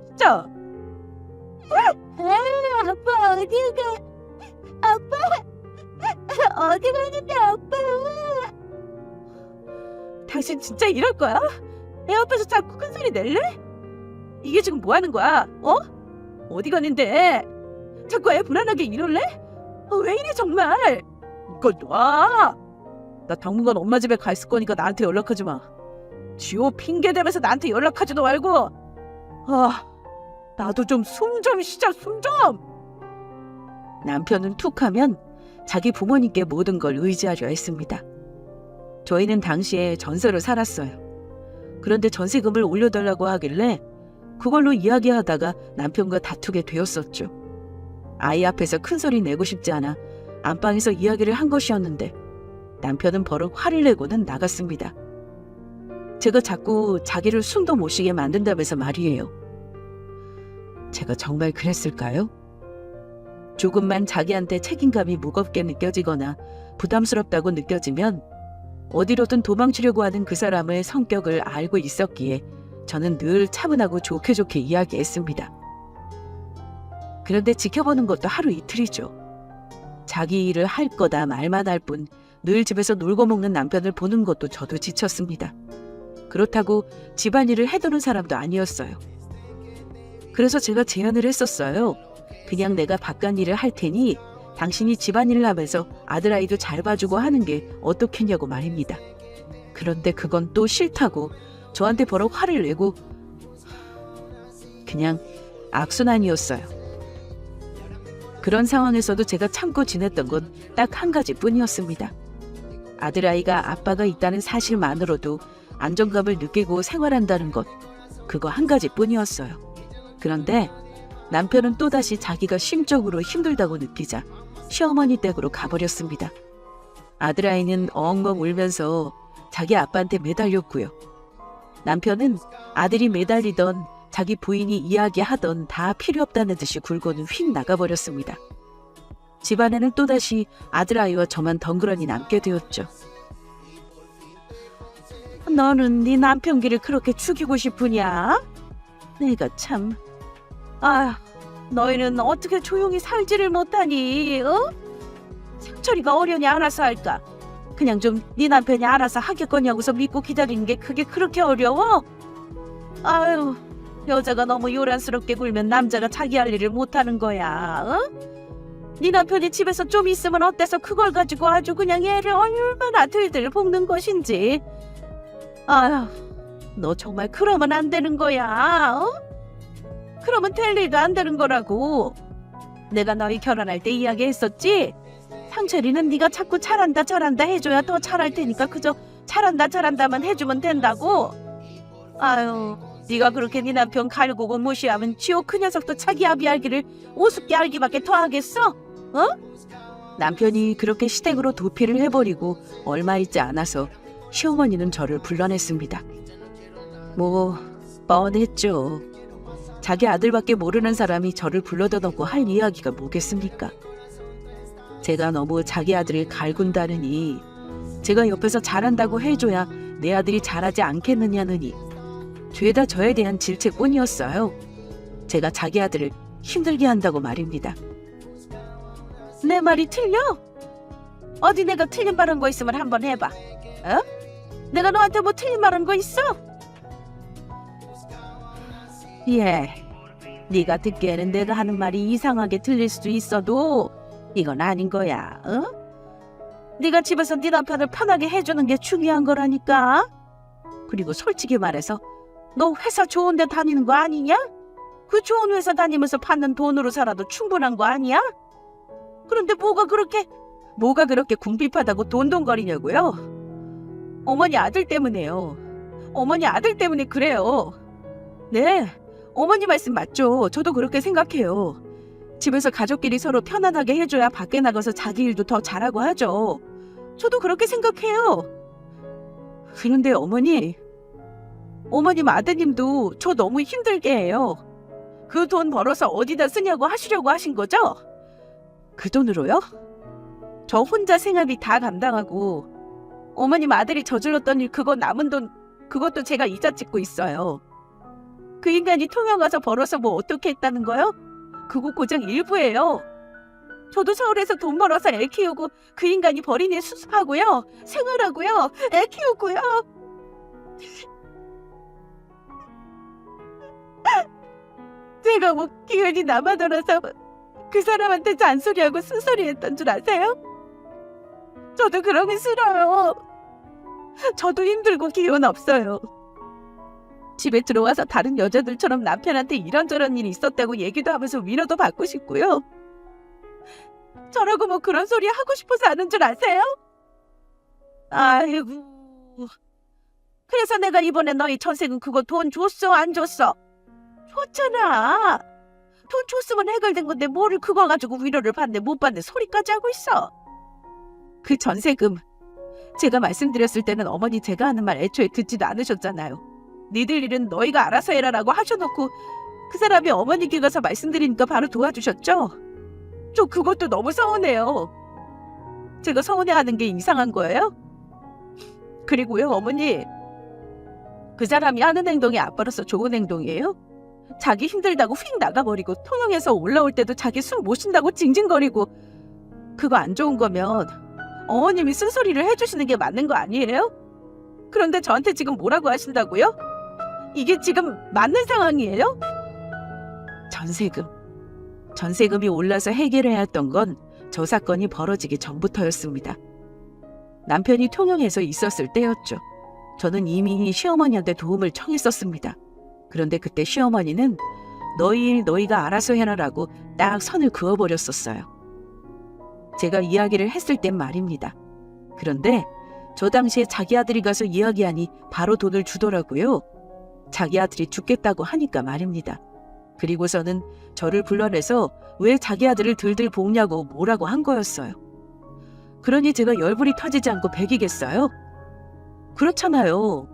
진짜. 아빠 어디가? 아빠 어디 가는데 아빠? 당신 진짜 이럴 거야? 애 앞에서 자꾸 큰 소리 낼래? 이게 지금 뭐 하는 거야? 어? 어디 가는데? 자꾸 애 불안하게 이럴래? 왜 이래 정말? 이걸 놔! 나 당분간 엄마 집에 가 있을 거니까 나한테 연락하지 마. 지호 핑계 대면서 나한테 연락하지도 말고. 나도 좀 숨 좀 쉬자, 숨 좀! 남편은 툭 하면 자기 부모님께 모든 걸 의지하려 했습니다. 저희는 당시에 전세로 살았어요. 그런데 전세금을 올려달라고 하길래 그걸로 이야기하다가 남편과 다투게 되었었죠. 아이 앞에서 큰 소리 내고 싶지 않아 안방에서 이야기를 한 것이었는데 남편은 버럭 화를 내고는 나갔습니다. 제가 자꾸 자기를 숨도 못 쉬게 만든다면서 말이에요. 제가 정말 그랬을까요? 조금만 자기한테 책임감이 무겁게 느껴지거나 부담스럽다고 느껴지면 어디로든 도망치려고 하는 그 사람의 성격을 알고 있었기에 저는 늘 차분하고 좋게 좋게 이야기했습니다. 그런데 지켜보는 것도 하루 이틀이죠. 자기 일을 할 거다 말만 할 뿐 늘 집에서 놀고 먹는 남편을 보는 것도 저도 지쳤습니다. 그렇다고 집안일을 해두는 사람도 아니었어요. 그래서 제가 제안을 했었어요. 그냥 내가 바깥일을 할 테니 당신이 집안일을 하면서 아들아이도 잘 봐주고 하는 게 어떻겠냐고 말입니다. 그런데 그건 또 싫다고 저한테 버럭 화를 내고 그냥 악순환이었어요. 그런 상황에서도 제가 참고 지냈던 건 딱 한 가지뿐이었습니다. 아들아이가 아빠가 있다는 사실만으로도 안정감을 느끼고 생활한다는 것, 그거 한 가지뿐이었어요. 그런데 남편은 또다시 자기가 심적으로 힘들다고 느끼자 시어머니 댁으로 가버렸습니다. 아들아이는 엉엉 울면서 자기 아빠한테 매달렸고요. 남편은 아들이 매달리던 자기 부인이 이야기하던 다 필요 없다는 듯이 굴고는 휙 나가버렸습니다. 집안에는 또다시 아들아이와 저만 덩그러니 남게 되었죠. 너는 네 남편기를 그렇게 죽이고 싶으냐? 내가 참... 너희는 어떻게 조용히 살지를 못하니? 어? 상철이가 어려니 알아서 할까? 그냥 좀 네 남편이 알아서 하겠거냐고서 믿고 기다리는 게 그게 그렇게 어려워? 아유, 여자가 너무 요란스럽게 굴면 남자가 자기 할 일을 못하는 거야. 어? 네 남편이 집에서 좀 있으면 어때서 그걸 가지고 아주 그냥 애를 얼마나 들들 볶는 것인지. 아유, 너 정말 그러면 안 되는 거야. 어? 그러면 될 일도 안 되는 거라고. 내가 너희 결혼할 때 이야기했었지? 상철이는 네가 자꾸 잘한다 잘한다 해줘야 더 잘할 테니까 그저 잘한다 잘한다만 해주면 된다고. 아유, 네가 그렇게 네 남편 갈구고 무시하면 지호 그 녀석도 자기 아비 알기를 우습게 알기밖에 더 하겠어? 어? 남편이 그렇게 시댁으로 도피를 해버리고 얼마 있지 않아서 시어머니는 저를 불러냈습니다. 뭐 뻔했죠. 자기 아들밖에 모르는 사람이 저를 불러다 놓고 할 이야기가 뭐겠습니까? 제가 너무 자기 아들을 갈군다느니 제가 옆에서 잘한다고 해줘야 내 아들이 잘하지 않겠느냐느니 죄다 저에 대한 질책뿐이었어요. 제가 자기 아들을 힘들게 한다고 말입니다. 내 말이 틀려? 어디 내가 틀린 말 한 거 있으면 한번 해봐. 어? 내가 너한테 뭐 틀린 말 한 거 있어? 예, 네가 듣기에는 내가 하는 말이 이상하게 들릴 수도 있어도 이건 아닌 거야. 어? 네가 집에서 네 남편을 편하게 해주는 게 중요한 거라니까. 그리고 솔직히 말해서 너 회사 좋은 데 다니는 거 아니냐? 그 좋은 회사 다니면서 받는 돈으로 살아도 충분한 거 아니야? 그런데 뭐가 그렇게 궁핍하다고 돈돈거리냐고요? 어머니 아들 때문에요. 어머니 아들 때문에 그래요. 네, 어머니 말씀 맞죠. 저도 그렇게 생각해요. 집에서 가족끼리 서로 편안하게 해줘야 밖에 나가서 자기 일도 더 잘하고 하죠. 저도 그렇게 생각해요. 그런데 어머니, 어머님 아드님도 저 너무 힘들게 해요. 그 돈 벌어서 어디다 쓰냐고 하시려고 하신 거죠? 그 돈으로요? 저 혼자 생활비 다 감당하고 어머님 아들이 저질렀던 일 그거 남은 돈 그것도 제가 이자 찍고 있어요. 그 인간이 통영 가서 벌어서 뭐 어떻게 했다는 거요? 그거 고작 일부예요. 저도 서울에서 돈 벌어서 애 키우고 그 인간이 버린 애 수습하고요. 생활하고요. 애 키우고요. 제가 뭐 기운이 남아 돌아서 그 사람한테 잔소리하고 쓴소리했던 줄 아세요? 저도 그런 게 싫어요. 저도 힘들고 기운 없어요. 집에 들어와서 다른 여자들처럼 남편한테 이런저런 일이 있었다고 얘기도 하면서 위로도 받고 싶고요. 저라고 뭐 그런 소리 하고 싶어서 하는 줄 아세요? 아이고. 그래서 내가 이번에 너희 전생은 그거 돈 줬어 안 줬어? 줬잖아. 돈 줬으면 해결된 건데 뭐를 그거 가지고 위로를 받네 못 받네 소리까지 하고 있어. 그 전세금 제가 말씀드렸을 때는 어머니 제가 하는 말 애초에 듣지도 않으셨잖아요. 니들 일은 너희가 알아서 해라라고 하셔놓고 그 사람이 어머니께 가서 말씀드리니까 바로 도와주셨죠? 저 그것도 너무 서운해요. 제가 서운해하는 게 이상한 거예요? 그리고요 어머니 그 사람이 하는 행동이 아빠로서 좋은 행동이에요? 자기 힘들다고 휙 나가버리고 통영에서 올라올 때도 자기 숨 못 쉰다고 징징거리고 그거 안 좋은 거면 어머님이 쓴소리를 해주시는 게 맞는 거 아니에요? 그런데 저한테 지금 뭐라고 하신다고요? 이게 지금 맞는 상황이에요? 전세금이 올라서 해결해야 했던 건 저 사건이 벌어지기 전부터였습니다. 남편이 통영에서 있었을 때였죠. 저는 이미 시어머니한테 도움을 청했었습니다. 그런데 그때 시어머니는 너희 일 너희가 알아서 해라라고 딱 선을 그어버렸었어요. 제가 이야기를 했을 땐 말입니다. 그런데 저 당시에 자기 아들이 가서 이야기하니 바로 돈을 주더라고요. 자기 아들이 죽겠다고 하니까 말입니다. 그리고서는 저를 불러내서 왜 자기 아들을 들들 볶냐고 뭐라고 한 거였어요. 그러니 제가 열불이 터지지 않고 배기겠어요? 그렇잖아요.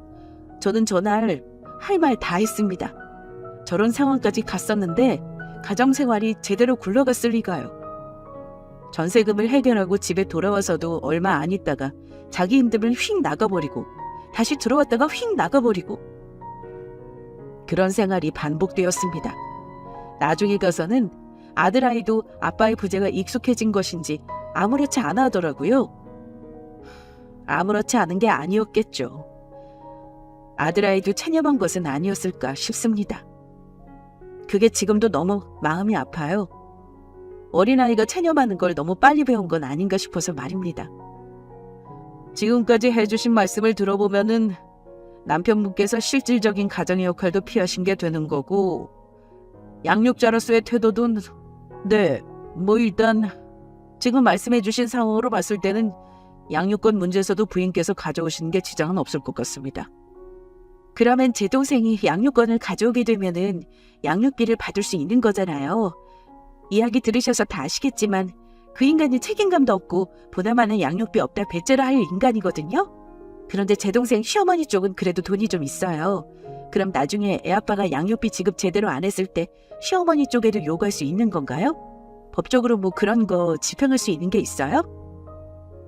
저는 전날 할 말 다 했습니다. 저런 상황까지 갔었는데 가정생활이 제대로 굴러갔을 리가요. 전세금을 해결하고 집에 돌아와서도 얼마 안 있다가 자기 힘들면 휙 나가버리고 다시 들어왔다가 휙 나가버리고 그런 생활이 반복되었습니다. 나중에 가서는 아들아이도 아빠의 부재가 익숙해진 것인지 아무렇지 않아 하더라고요. 아무렇지 않은 게 아니었겠죠. 아들아이도 체념한 것은 아니었을까 싶습니다. 그게 지금도 너무 마음이 아파요. 어린아이가 체념하는 걸 너무 빨리 배운 건 아닌가 싶어서 말입니다. 지금까지 해주신 말씀을 들어보면은 남편분께서 실질적인 가정의 역할도 피하신 게 되는 거고 양육자로서의 태도도 네, 뭐 일단 지금 말씀해주신 상황으로 봤을 때는 양육권 문제에서도 부인께서 가져오시는 게 지장은 없을 것 같습니다. 그러면 제 동생이 양육권을 가져오게 되면은 양육비를 받을 수 있는 거잖아요. 이야기 들으셔서 다 아시겠지만 그 인간은 책임감도 없고 보나마는 양육비 없다 배째라 할 인간이거든요. 그런데 제 동생 시어머니 쪽은 그래도 돈이 좀 있어요. 그럼 나중에 애아빠가 양육비 지급 제대로 안 했을 때 시어머니 쪽에도 요구할 수 있는 건가요? 법적으로 뭐 그런 거 집행할 수 있는 게 있어요?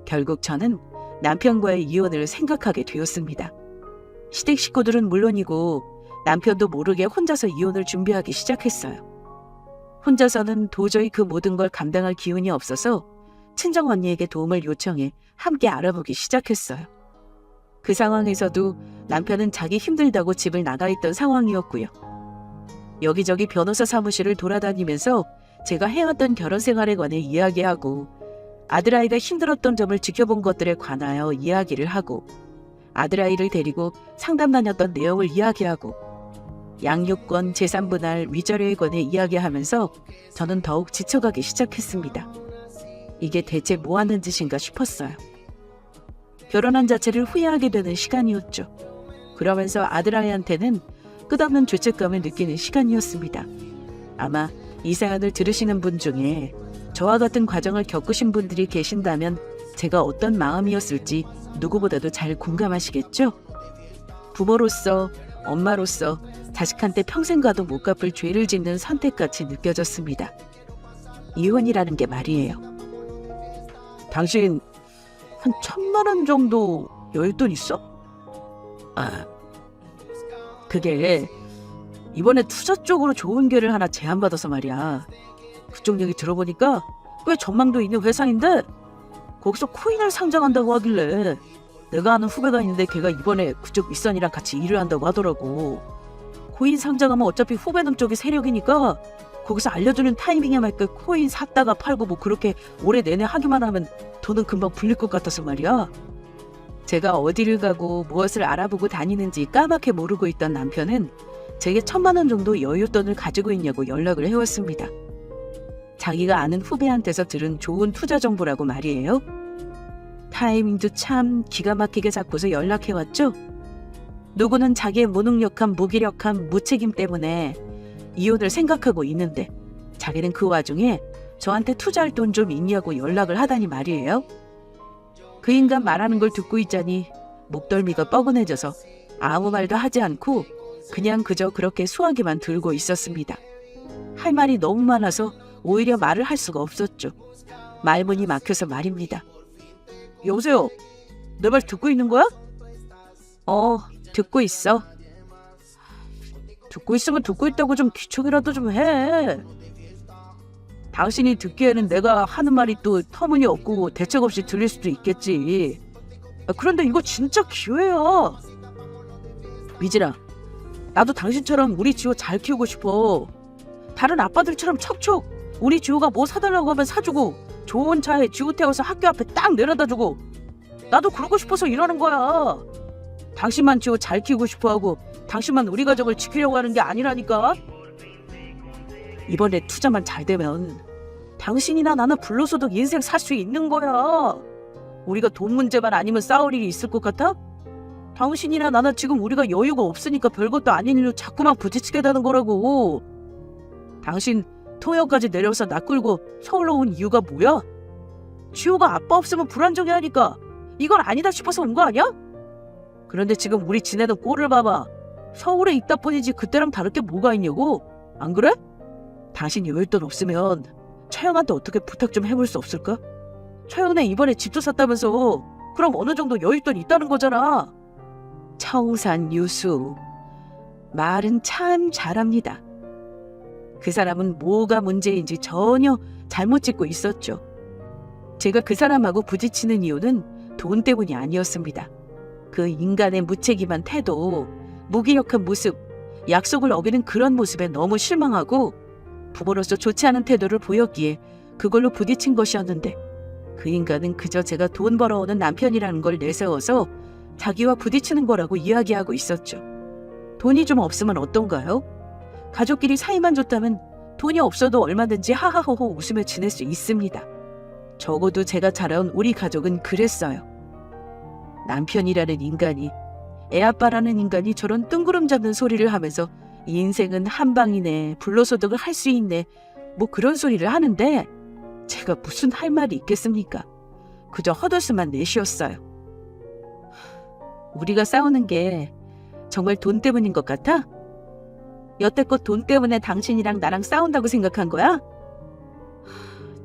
결국 저는 남편과의 이혼을 생각하게 되었습니다. 시댁 식구들은 물론이고 남편도 모르게 혼자서 이혼을 준비하기 시작했어요. 혼자서는 도저히 그 모든 걸 감당할 기운이 없어서 친정 언니에게 도움을 요청해 함께 알아보기 시작했어요. 그 상황에서도 남편은 자기 힘들다고 집을 나가 있던 상황이었고요. 여기저기 변호사 사무실을 돌아다니면서 제가 해왔던 결혼 생활에 관해 이야기하고 아들아이가 힘들었던 점을 지켜본 것들에 관하여 이야기를 하고 아들아이를 데리고 상담 다녔던 내용을 이야기하고 양육권, 재산분할, 위자료에 관해 이야기하면서 저는 더욱 지쳐가기 시작했습니다. 이게 대체 뭐 하는 짓인가 싶었어요. 결혼한 자체를 후회하게 되는 시간이었죠. 그러면서 아들아이한테는 끝없는 죄책감을 느끼는 시간이었습니다. 아마 이 사연을 들으시는 분 중에 저와 같은 과정을 겪으신 분들이 계신다면 제가 어떤 마음이었을지 누구보다도 잘 공감하시겠죠? 부모로서 엄마로서 자식한테 평생 가도 못 갚을 죄를 짓는 선택같이 느껴졌습니다. 이혼이라는 게 말이에요. 당신 한 1,000만 원 정도 여윳돈 있어? 그게 이번에 투자 쪽으로 좋은 기회를 하나 제안받아서 말이야. 그쪽 얘기 들어보니까 꽤 전망도 있는 회사인데 거기서 코인을 상장한다고 하길래 내가 아는 후배가 있는데 걔가 이번에 그쪽 윗선이랑 같이 일을 한다고 하더라고. 코인 상장하면 어차피 후배놈 쪽이 세력이니까 거기서 알려주는 타이밍에 맞게 코인 샀다가 팔고 뭐 그렇게 올해 내내 하기만 하면 돈은 금방 불릴 것 같아서 말이야. 제가 어디를 가고 무엇을 알아보고 다니는지 까맣게 모르고 있던 남편은 제게 1,000만 원 정도 여윳돈을 가지고 있냐고 연락을 해왔습니다. 자기가 아는 후배한테서 들은 좋은 투자 정보라고 말이에요. 타이밍도 참 기가 막히게 잡고서 연락해왔죠. 누구는 자기의 무능력함, 무기력함, 무책임 때문에 이혼을 생각하고 있는데 자기는 그 와중에 저한테 투자할 돈 좀 있냐고 연락을 하다니 말이에요. 그 인간 말하는 걸 듣고 있자니 목덜미가 뻐근해져서 아무 말도 하지 않고 그냥 그저 그렇게 수화기만 들고 있었습니다. 할 말이 너무 많아서 오히려 말을 할 수가 없었죠. 말문이 막혀서 말입니다. 여보세요? 내 말 듣고 있는 거야? 듣고 있어. 듣고 있으면 듣고 있다고 좀 귀척이라도 좀 해. 당신이 듣기에는 내가 하는 말이 또 터무니없고 대책 없이 들릴 수도 있겠지. 그런데 이거 진짜 기회야. 미진아, 나도 당신처럼 우리 지호 잘 키우고 싶어. 다른 아빠들처럼 척척 우리 지호가 뭐 사달라고 하면 사주고 좋은 차에 지호 태워서 학교 앞에 딱 내려다주고 나도 그러고 싶어서 이러는 거야. 당신만 지호 잘 키우고 싶어하고 당신만 우리 가족을 지키려고 하는 게 아니라니까. 이번에 투자만 잘 되면 당신이나 나는 불로소득 인생 살 수 있는 거야. 우리가 돈 문제만 아니면 싸울 일이 있을 것 같아? 당신이나 나는 지금 우리가 여유가 없으니까 별것도 아닌 일로 자꾸만 부딪히게 되는 거라고. 당신 통영까지 내려서 나 끌고 서울로 온 이유가 뭐야? 지호가 아빠 없으면 불안정해하니까 이건 아니다 싶어서 온 거 아니야? 그런데 지금 우리 지내는 꼴을 봐봐. 서울에 있다 뿐이지 그때랑 다를 게 뭐가 있냐고. 안 그래? 당신 여윳돈 없으면 차영한테 어떻게 부탁 좀 해볼 수 없을까? 차영네 이번에 집도 샀다면서. 그럼 어느 정도 여윳돈 있다는 거잖아. 청산 유수. 말은 참 잘합니다. 그 사람은 뭐가 문제인지 전혀 잘못 짚고 있었죠. 제가 그 사람하고 부딪히는 이유는 돈 때문이 아니었습니다. 그 인간의 무책임한 태도, 무기력한 모습, 약속을 어기는 그런 모습에 너무 실망하고 부모로서 좋지 않은 태도를 보였기에 그걸로 부딪힌 것이었는데 그 인간은 그저 제가 돈 벌어오는 남편이라는 걸 내세워서 자기와 부딪히는 거라고 이야기하고 있었죠. 돈이 좀 없으면 어떤가요? 가족끼리 사이만 좋다면 돈이 없어도 얼마든지 하하호호 웃으며 지낼 수 있습니다. 적어도 제가 자라온 우리 가족은 그랬어요. 남편이라는 인간이, 애아빠라는 인간이 저런 뜬구름 잡는 소리를 하면서 인생은 한방이네, 불로소득을 할 수 있네, 뭐 그런 소리를 하는데 제가 무슨 할 말이 있겠습니까? 그저 헛웃음만 내쉬었어요. 우리가 싸우는 게 정말 돈 때문인 것 같아? 여태껏 돈 때문에 당신이랑 나랑 싸운다고 생각한 거야?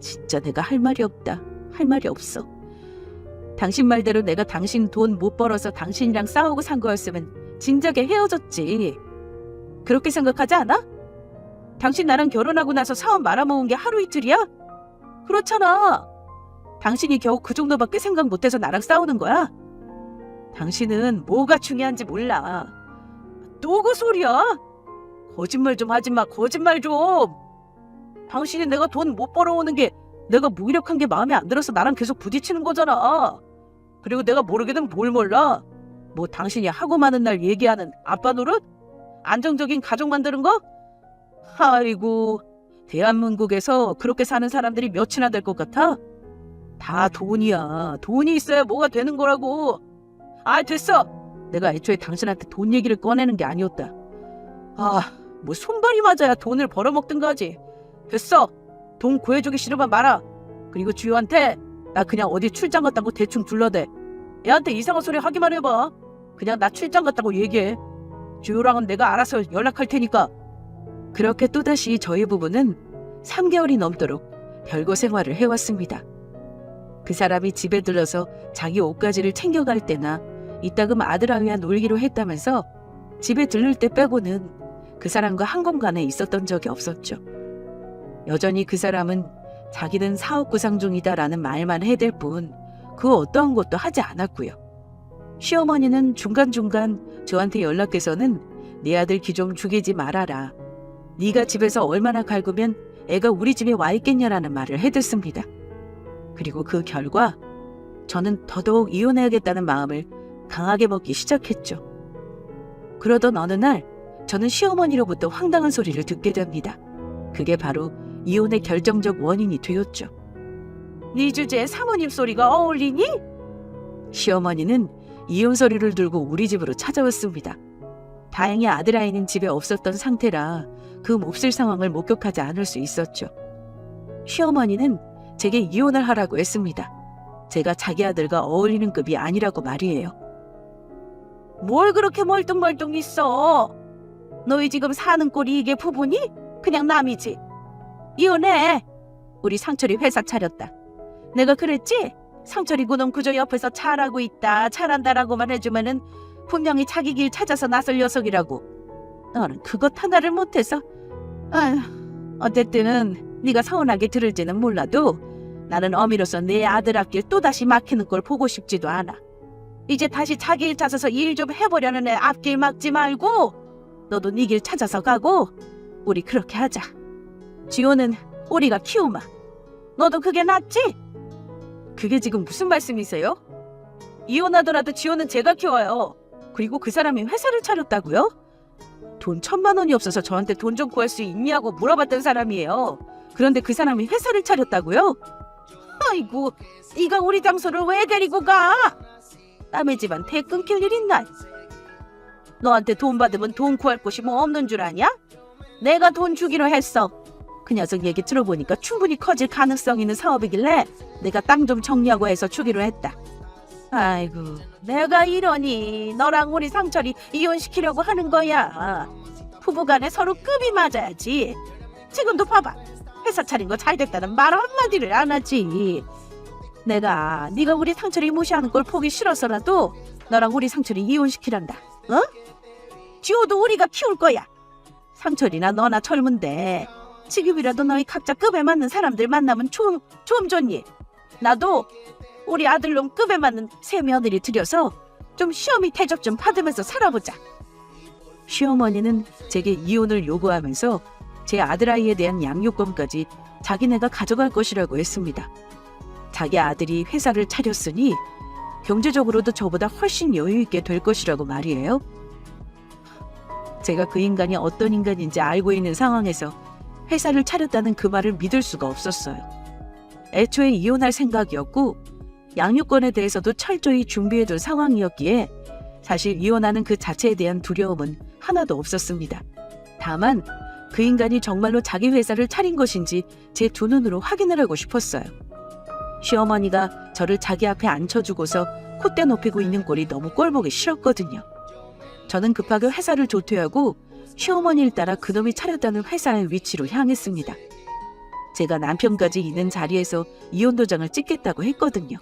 진짜 내가 할 말이 없다. 할 말이 없어. 당신 말대로 내가 당신 돈 못 벌어서 당신이랑 싸우고 산 거였으면 진작에 헤어졌지. 그렇게 생각하지 않아? 당신 나랑 결혼하고 나서 사업 말아먹은 게 하루 이틀이야? 그렇잖아. 당신이 겨우 그 정도밖에 생각 못해서 나랑 싸우는 거야? 당신은 뭐가 중요한지 몰라. 또 그 소리야? 거짓말 좀 하지 마. 거짓말 좀. 당신이 내가 돈 못 벌어오는 게 내가 무기력한 게 마음에 안 들어서 나랑 계속 부딪히는 거잖아. 그리고 내가 모르게는 뭘 몰라? 뭐 당신이 하고 많은 날 얘기하는 아빠 노릇? 안정적인 가족 만드는 거? 아이고, 대한민국에서 그렇게 사는 사람들이 몇이나 될 것 같아? 다 돈이야. 돈이 있어야 뭐가 되는 거라고. 아, 됐어. 내가 애초에 당신한테 돈 얘기를 꺼내는 게 아니었다. 뭐 손발이 맞아야 돈을 벌어먹든가 하지. 됐어. 돈 구해주기 싫으면 말아. 그리고 주효한테 나 그냥 어디 출장 갔다고 대충 둘러대. 애한테 이상한 소리 하기만 해봐. 그냥 나 출장 갔다고 얘기해. 주호랑은 내가 알아서 연락할 테니까. 그렇게 또다시 저희 부부는 3개월이 넘도록 별거 생활을 해왔습니다. 그 사람이 집에 들러서 자기 옷가지를 챙겨갈 때나 이따금 아들아이와 놀기로 했다면서 집에 들를 때 빼고는 그 사람과 한 공간에 있었던 적이 없었죠. 여전히 그 사람은 자기는 사업 구상 중이다라는 말만 해댈 뿐 그 어떠한 것도 하지 않았고요. 시어머니는 중간중간 저한테 연락해서는 내 아들 기 좀 죽이지 말아라. 네가 집에서 얼마나 갈구면 애가 우리 집에 와 있겠냐라는 말을 해댔습니다. 그리고 그 결과 저는 더더욱 이혼해야겠다는 마음을 강하게 먹기 시작했죠. 그러던 어느 날 저는 시어머니로부터 황당한 소리를 듣게 됩니다. 그게 바로 이혼의 결정적 원인이 되었죠. 네 주제에 사모님 소리가 어울리니? 시어머니는 이혼 소리를 들고 우리 집으로 찾아왔습니다. 다행히 아들아이는 집에 없었던 상태라 그 몹쓸 상황을 목격하지 않을 수 있었죠. 시어머니는 제게 이혼을 하라고 했습니다. 제가 자기 아들과 어울리는 급이 아니라고 말이에요. 뭘 그렇게 멀뚱멀뚱 있어? 너희 지금 사는 꼴이 이게 부부니? 그냥 남이지. 이혼해. 우리 상철이 회사 차렸다. 내가 그랬지? 상철이 그놈 그저 옆에서 잘하고 있다, 잘한다라고만 해주면은 분명히 자기 길 찾아서 나설 녀석이라고. 너는 그것 하나를 못해서. 아휴, 어쨌든 네가 서운하게 들을지는 몰라도 나는 어미로서 내 아들 앞길 또다시 막히는 걸 보고 싶지도 않아. 이제 다시 자기 일 찾아서 일 좀 해보려는 애 앞길 막지 말고 너도 네 길 찾아서 가고 우리 그렇게 하자. 지호는 우리가 키우마. 너도 그게 낫지? 그게 지금 무슨 말씀이세요? 이혼하더라도 지호는 제가 키워요. 그리고 그 사람이 회사를 차렸다고요? 돈 1,000만 원이 없어서 저한테 돈 좀 구할 수 있냐고 물어봤던 사람이에요. 그런데 그 사람이 회사를 차렸다고요? 아이고, 네가 우리 장소를 왜 데리고 가? 남의 집한테 끊길 일 있나? 너한테 돈 받으면 돈 구할 곳이 뭐 없는 줄 아냐? 내가 돈 주기로 했어. 그 녀석 얘기 들어보니까 충분히 커질 가능성 있는 사업이길래 내가 땅 좀 정리하고 해서 주기로 했다. 아이고, 내가 이러니 너랑 우리 상철이 이혼시키려고 하는 거야. 부부간에 서로 급이 맞아야지. 지금도 봐봐. 회사 차린 거 잘됐다는 말 한마디를 안 하지. 내가 네가 우리 상철이 무시하는 걸 보기 싫어서라도 너랑 우리 상철이 이혼시키란다. 어? 지호도 우리가 키울 거야. 상철이나 너나 젊은데 지금이라도 너희 각자 급에 맞는 사람들 만나면 좀 좋니? 나도 우리 아들놈 급에 맞는 새 며느리 들여서 좀 시어미 대접 좀 받으면서 살아보자. 시어머니는 제게 이혼을 요구하면서 제 아들아이에 대한 양육권까지 자기네가 가져갈 것이라고 했습니다. 자기 아들이 회사를 차렸으니 경제적으로도 저보다 훨씬 여유 있게 될 것이라고 말이에요. 제가 그 인간이 어떤 인간인지 알고 있는 상황에서 회사를 차렸다는 그 말을 믿을 수가 없었어요. 애초에 이혼할 생각이었고 양육권에 대해서도 철저히 준비해둔 상황이었기에 사실 이혼하는 그 자체에 대한 두려움은 하나도 없었습니다. 다만 그 인간이 정말로 자기 회사를 차린 것인지 제 두 눈으로 확인을 하고 싶었어요. 시어머니가 저를 자기 앞에 앉혀주고서 콧대 높이고 있는 꼴이 너무 꼴보기 싫었거든요. 저는 급하게 회사를 조퇴하고 시어머니를 따라 그놈이 차렸다는 회사의 위치로 향했습니다. 제가 남편까지 있는 자리에서 이혼 도장을 찍겠다고 했거든요.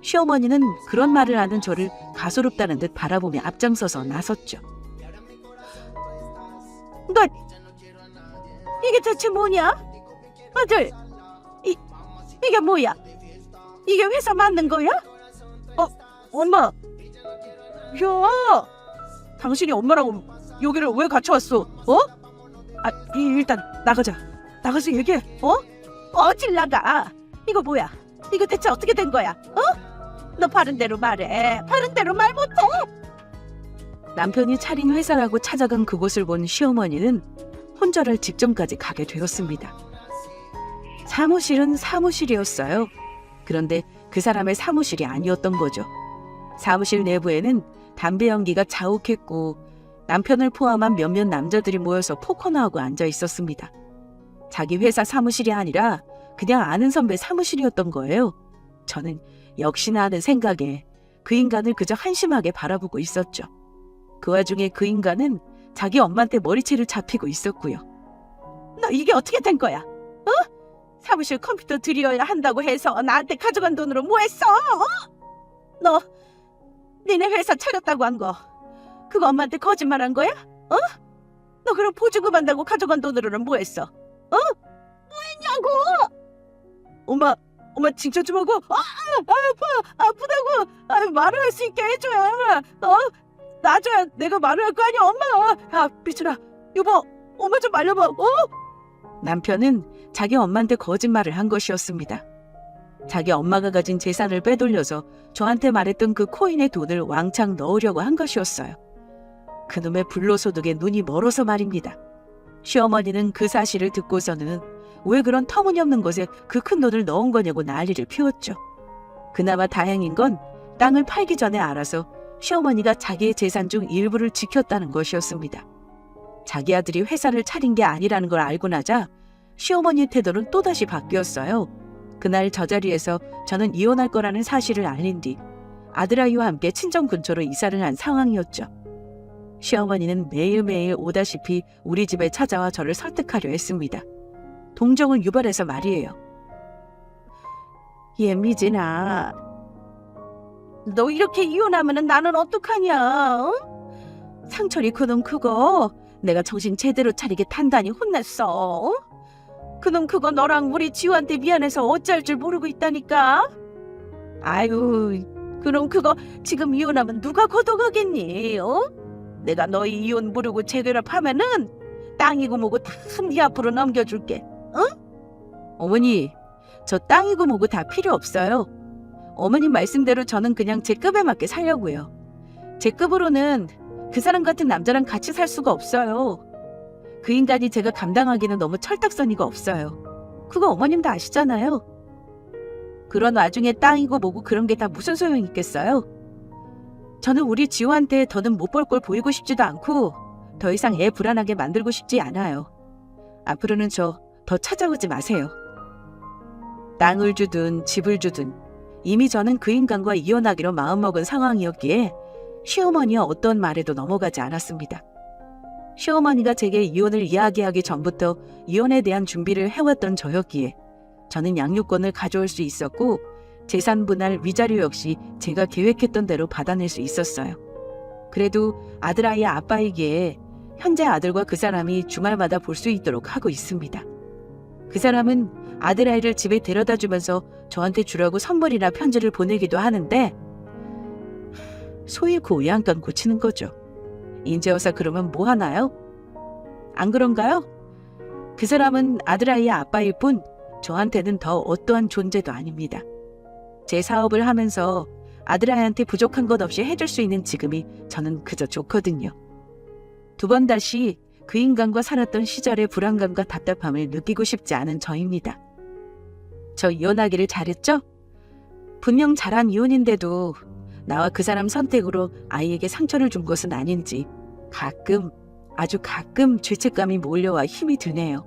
시어머니는 그런 말을 하는 저를 가소롭다는 듯 바라보며 앞장서서 나섰죠. 너 이게 대체 뭐냐? 아들, 이게 뭐야? 이게 회사 맞는 거야? 엄마. 야, 당신이 엄마라고 여기를 왜 같이 왔어? 일단 나가자. 나가서 얘기해. 어딜 나가? 이거 뭐야? 이거 대체 어떻게 된 거야? 너 바른 대로 말해. 바른 대로 말 못해? 남편이 차린 회사라고 찾아간 그곳을 본 시어머니는 혼절할 직전까지 가게 되었습니다. 사무실은 사무실이었어요. 그런데 그 사람의 사무실이 아니었던 거죠. 사무실 내부에는 담배 연기가 자욱했고 남편을 포함한 몇몇 남자들이 모여서 포커나 하고 앉아 있었습니다. 자기 회사 사무실이 아니라 그냥 아는 선배 사무실이었던 거예요. 저는 역시나 하는 생각에 그 인간을 그저 한심하게 바라보고 있었죠. 그 와중에 그 인간은 자기 엄마한테 머리채를 잡히고 있었고요. 너 이게 어떻게 된 거야? 사무실 컴퓨터 들여야 한다고 해서 나한테 가져간 돈으로 뭐 했어? 너 니네 회사 차렸다고 한 거 그거 엄마한테 거짓말한 거야? 너 그럼 보증금 한다고 가져간 돈으로는 뭐 했어? 뭐했냐고? 엄마 칭찬 좀 하고 아프다고 말을 할 수 있게 해줘야 놔줘야 내가 말을 할 거 아니야. 엄마 미철아 여보 엄마 좀 말려봐. 남편은 자기 엄마한테 거짓말을 한 것이었습니다. 자기 엄마가 가진 재산을 빼돌려서 저한테 말했던 그 코인의 돈을 왕창 넣으려고 한 것이었어요. 그놈의 불로소득에 눈이 멀어서 말입니다. 시어머니는 그 사실을 듣고서는 왜 그런 터무니없는 것에 그 큰 돈을 넣은 거냐고 난리를 피웠죠. 그나마 다행인 건 땅을 팔기 전에 알아서 시어머니가 자기의 재산 중 일부를 지켰다는 것이었습니다. 자기 아들이 회사를 차린 게 아니라는 걸 알고 나자 시어머니의 태도는 또다시 바뀌었어요. 그날 저 자리에서 저는 이혼할 거라는 사실을 알린 뒤 아들아이와 함께 친정 근처로 이사를 한 상황이었죠. 시어머니는 매일매일 오다시피 우리 집에 찾아와 저를 설득하려 했습니다. 동정을 유발해서 말이에요. 미진아, 너 이렇게 이혼하면 나는 어떡하냐? 상철이 그놈 그거 내가 정신 제대로 차리게 단단히 혼냈어. 그놈 그거 너랑 우리 지우한테 미안해서 어찌할 줄 모르고 있다니까. 아유, 그놈 그거 지금 이혼하면 누가 걷어가겠니? 내가 너희 이혼 모르고 제대로 하면은 땅이고 뭐고 다 네 앞으로 넘겨줄게. 어머니, 저 땅이고 뭐고 다 필요 없어요. 어머님 말씀대로 저는 그냥 제 급에 맞게 살려고요. 제 급으로는 그 사람 같은 남자랑 같이 살 수가 없어요. 그 인간이 제가 감당하기는 너무 철딱서니가 없어요. 그거 어머님도 아시잖아요. 그런 와중에 땅이고 뭐고 그런 게 다 무슨 소용이 있겠어요? 저는 우리 지우한테 더는 못 볼 걸 보이고 싶지도 않고 더 이상 애 불안하게 만들고 싶지 않아요. 앞으로는 저 더 찾아오지 마세요. 땅을 주든 집을 주든 이미 저는 그 인간과 이혼하기로 마음먹은 상황이었기에 시어머니와 어떤 말에도 넘어가지 않았습니다. 시어머니가 제게 이혼을 이야기하기 전부터 이혼에 대한 준비를 해왔던 저였기에 저는 양육권을 가져올 수 있었고 재산 분할 위자료 역시 제가 계획했던 대로 받아낼 수 있었어요. 그래도 아들아이의 아빠이기에 현재 아들과 그 사람이 주말마다 볼 수 있도록 하고 있습니다. 그 사람은 아들아이를 집에 데려다 주면서 저한테 주라고 선물이나 편지를 보내기도 하는데 소위 그 외양간 고치는 거죠. 인제 와서 그러면 뭐 하나요? 안 그런가요? 그 사람은 아들아이의 아빠일 뿐 저한테는 더 어떠한 존재도 아닙니다. 제 사업을 하면서 아들아이한테 부족한 것 없이 해줄 수 있는 지금이 저는 그저 좋거든요. 두 번 다시 그 인간과 살았던 시절의 불안감과 답답함을 느끼고 싶지 않은 저입니다. 저 이혼하기를 잘했죠? 분명 잘한 이혼인데도 나와 그 사람 선택으로 아이에게 상처를 준 것은 아닌지 아주 가끔 죄책감이 몰려와 힘이 드네요.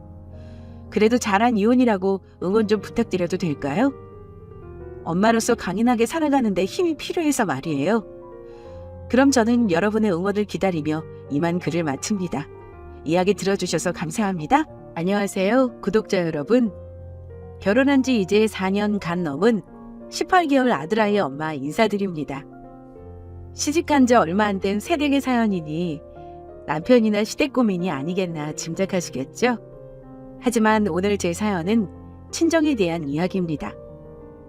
그래도 잘한 이혼이라고 응원 좀 부탁드려도 될까요? 엄마로서 강인하게 살아가는데 힘이 필요해서 말이에요. 그럼 저는 여러분의 응원을 기다리며 이만 글을 마칩니다. 이야기 들어주셔서 감사합니다. 안녕하세요, 구독자 여러분. 결혼한 지 이제 4년 간 넘은 18개월 아들아이의 엄마 인사드립니다. 시집간 지 얼마 안 된 새댁의 사연이니 남편이나 시댁 고민이 아니겠나 짐작하시겠죠? 하지만 오늘 제 사연은 친정에 대한 이야기입니다.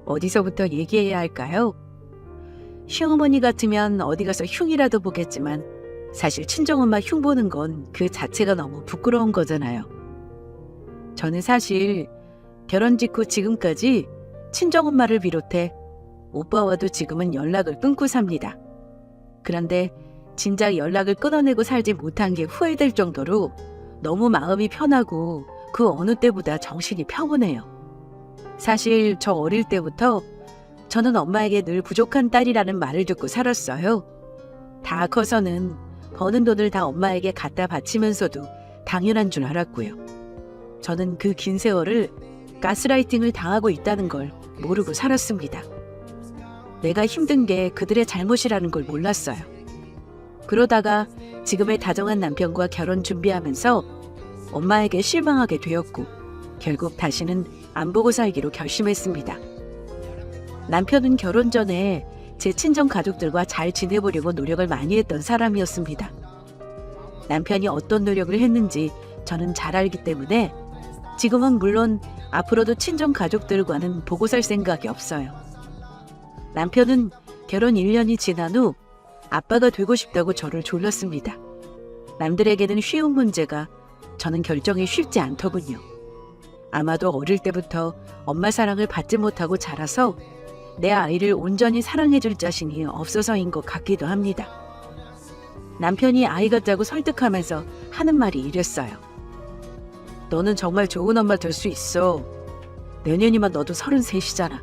어디서부터 얘기해야 할까요? 시어머니 같으면 어디 가서 흉이라도 보겠지만 사실 친정엄마 흉 보는 건 그 자체가 너무 부끄러운 거잖아요. 저는 사실 결혼 직후 지금까지 친정엄마를 비롯해 오빠와도 지금은 연락을 끊고 삽니다. 그런데 진작 연락을 끊어내고 살지 못한 게 후회될 정도로 너무 마음이 편하고 그 어느 때보다 정신이 평온해요. 사실 저 어릴 때부터 저는 엄마에게 늘 부족한 딸이라는 말을 듣고 살았어요. 다 커서는 버는 돈을 다 엄마에게 갖다 바치면서도 당연한 줄 알았고요. 저는 그 긴 세월을 가스라이팅을 당하고 있다는 걸 모르고 살았습니다. 내가 힘든 게 그들의 잘못이라는 걸 몰랐어요. 그러다가 지금의 다정한 남편과 결혼 준비하면서 엄마에게 실망하게 되었고 결국 다시는 안 보고 살기로 결심했습니다. 남편은 결혼 전에 제 친정 가족들과 잘 지내보려고 노력을 많이 했던 사람이었습니다. 남편이 어떤 노력을 했는지 저는 잘 알기 때문에 지금은 물론 앞으로도 친정 가족들과는 보고 살 생각이 없어요. 남편은 결혼 1년이 지난 후 아빠가 되고 싶다고 저를 졸랐습니다. 남들에게는 쉬운 문제가 저는 결정이 쉽지 않더군요. 아마도 어릴 때부터 엄마 사랑을 받지 못하고 자라서 내 아이를 온전히 사랑해줄 자신이 없어서인 것 같기도 합니다. 남편이 아이 같다고 설득하면서 하는 말이 이랬어요. 너는 정말 좋은 엄마 될 수 있어. 내년이면 너도 33이잖아.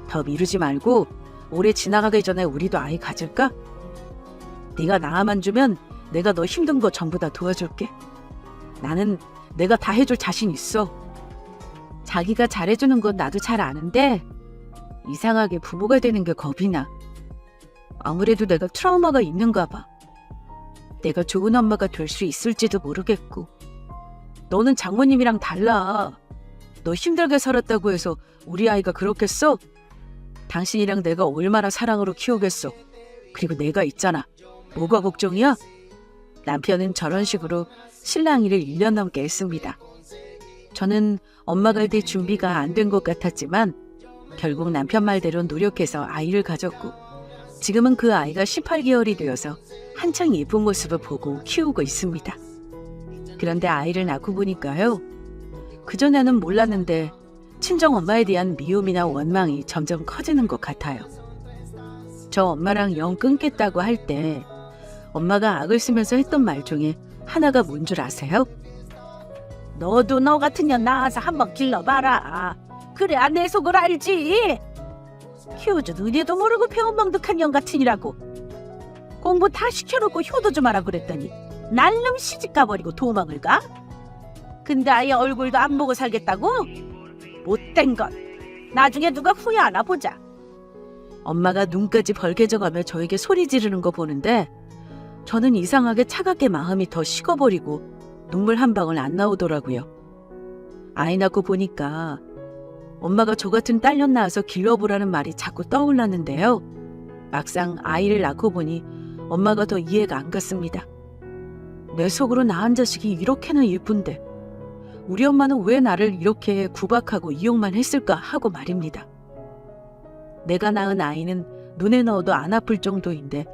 더 미루지 말고 올해 지나가기 전에 우리도 아이 가질까? 네가 낳아만 주면 내가 너 힘든 거 전부 다 도와줄게. 나는 내가 다 해줄 자신 있어. 자기가 잘해주는 건 나도 잘 아는데 이상하게 부모가 되는 게 겁이 나. 아무래도 내가 트라우마가 있는가 봐. 내가 좋은 엄마가 될 수 있을지도 모르겠고. 너는 장모님이랑 달라. 너 힘들게 살았다고 해서 우리 아이가 그렇겠어? 당신이랑 내가 얼마나 사랑으로 키우겠어. 그리고 내가 있잖아. 뭐가 걱정이야? 남편은 저런 식으로 신랑 일을 1년 넘게 했습니다. 저는 엄마가 될 준비가 안 된 것 같았지만 결국 남편 말대로 노력해서 아이를 가졌고 지금은 그 아이가 18개월이 되어서 한창 예쁜 모습을 보고 키우고 있습니다. 그런데 아이를 낳고 보니까요. 그전에는 몰랐는데 친정 엄마에 대한 미움이나 원망이 점점 커지는 것 같아요. 저 엄마랑 영 끊겠다고 할 때 엄마가 악을 쓰면서 했던 말 중에 하나가 뭔 줄 아세요? 너도 너 같은 년 낳아서 한번 길러봐라. 그래야 내 속을 알지. 키워준 의리도 모르고 배은망덕한 년 같으니라고. 공부 다 시켜놓고 효도 좀 하라 그랬더니 날름 시집 가버리고 도망을 가? 근데 아예 얼굴도 안 보고 살겠다고? 못된 것. 나중에 누가 후회하나 보자. 엄마가 눈까지 벌개져가며 저에게 소리 지르는 거 보는데 저는 이상하게 차갑게 마음이 더 식어버리고 눈물 한 방울 안 나오더라고요. 아이 낳고 보니까 엄마가 저 같은 딸년 낳아서 길러보라는 말이 자꾸 떠올랐는데요. 막상 아이를 낳고 보니 엄마가 더 이해가 안 갔습니다. 내 속으로 낳은 자식이 이렇게나 예쁜데 우리 엄마는 왜 나를 이렇게 구박하고 이용만 했을까 하고 말입니다. 내가 낳은 아이는 눈에 넣어도 안 아플 정도인데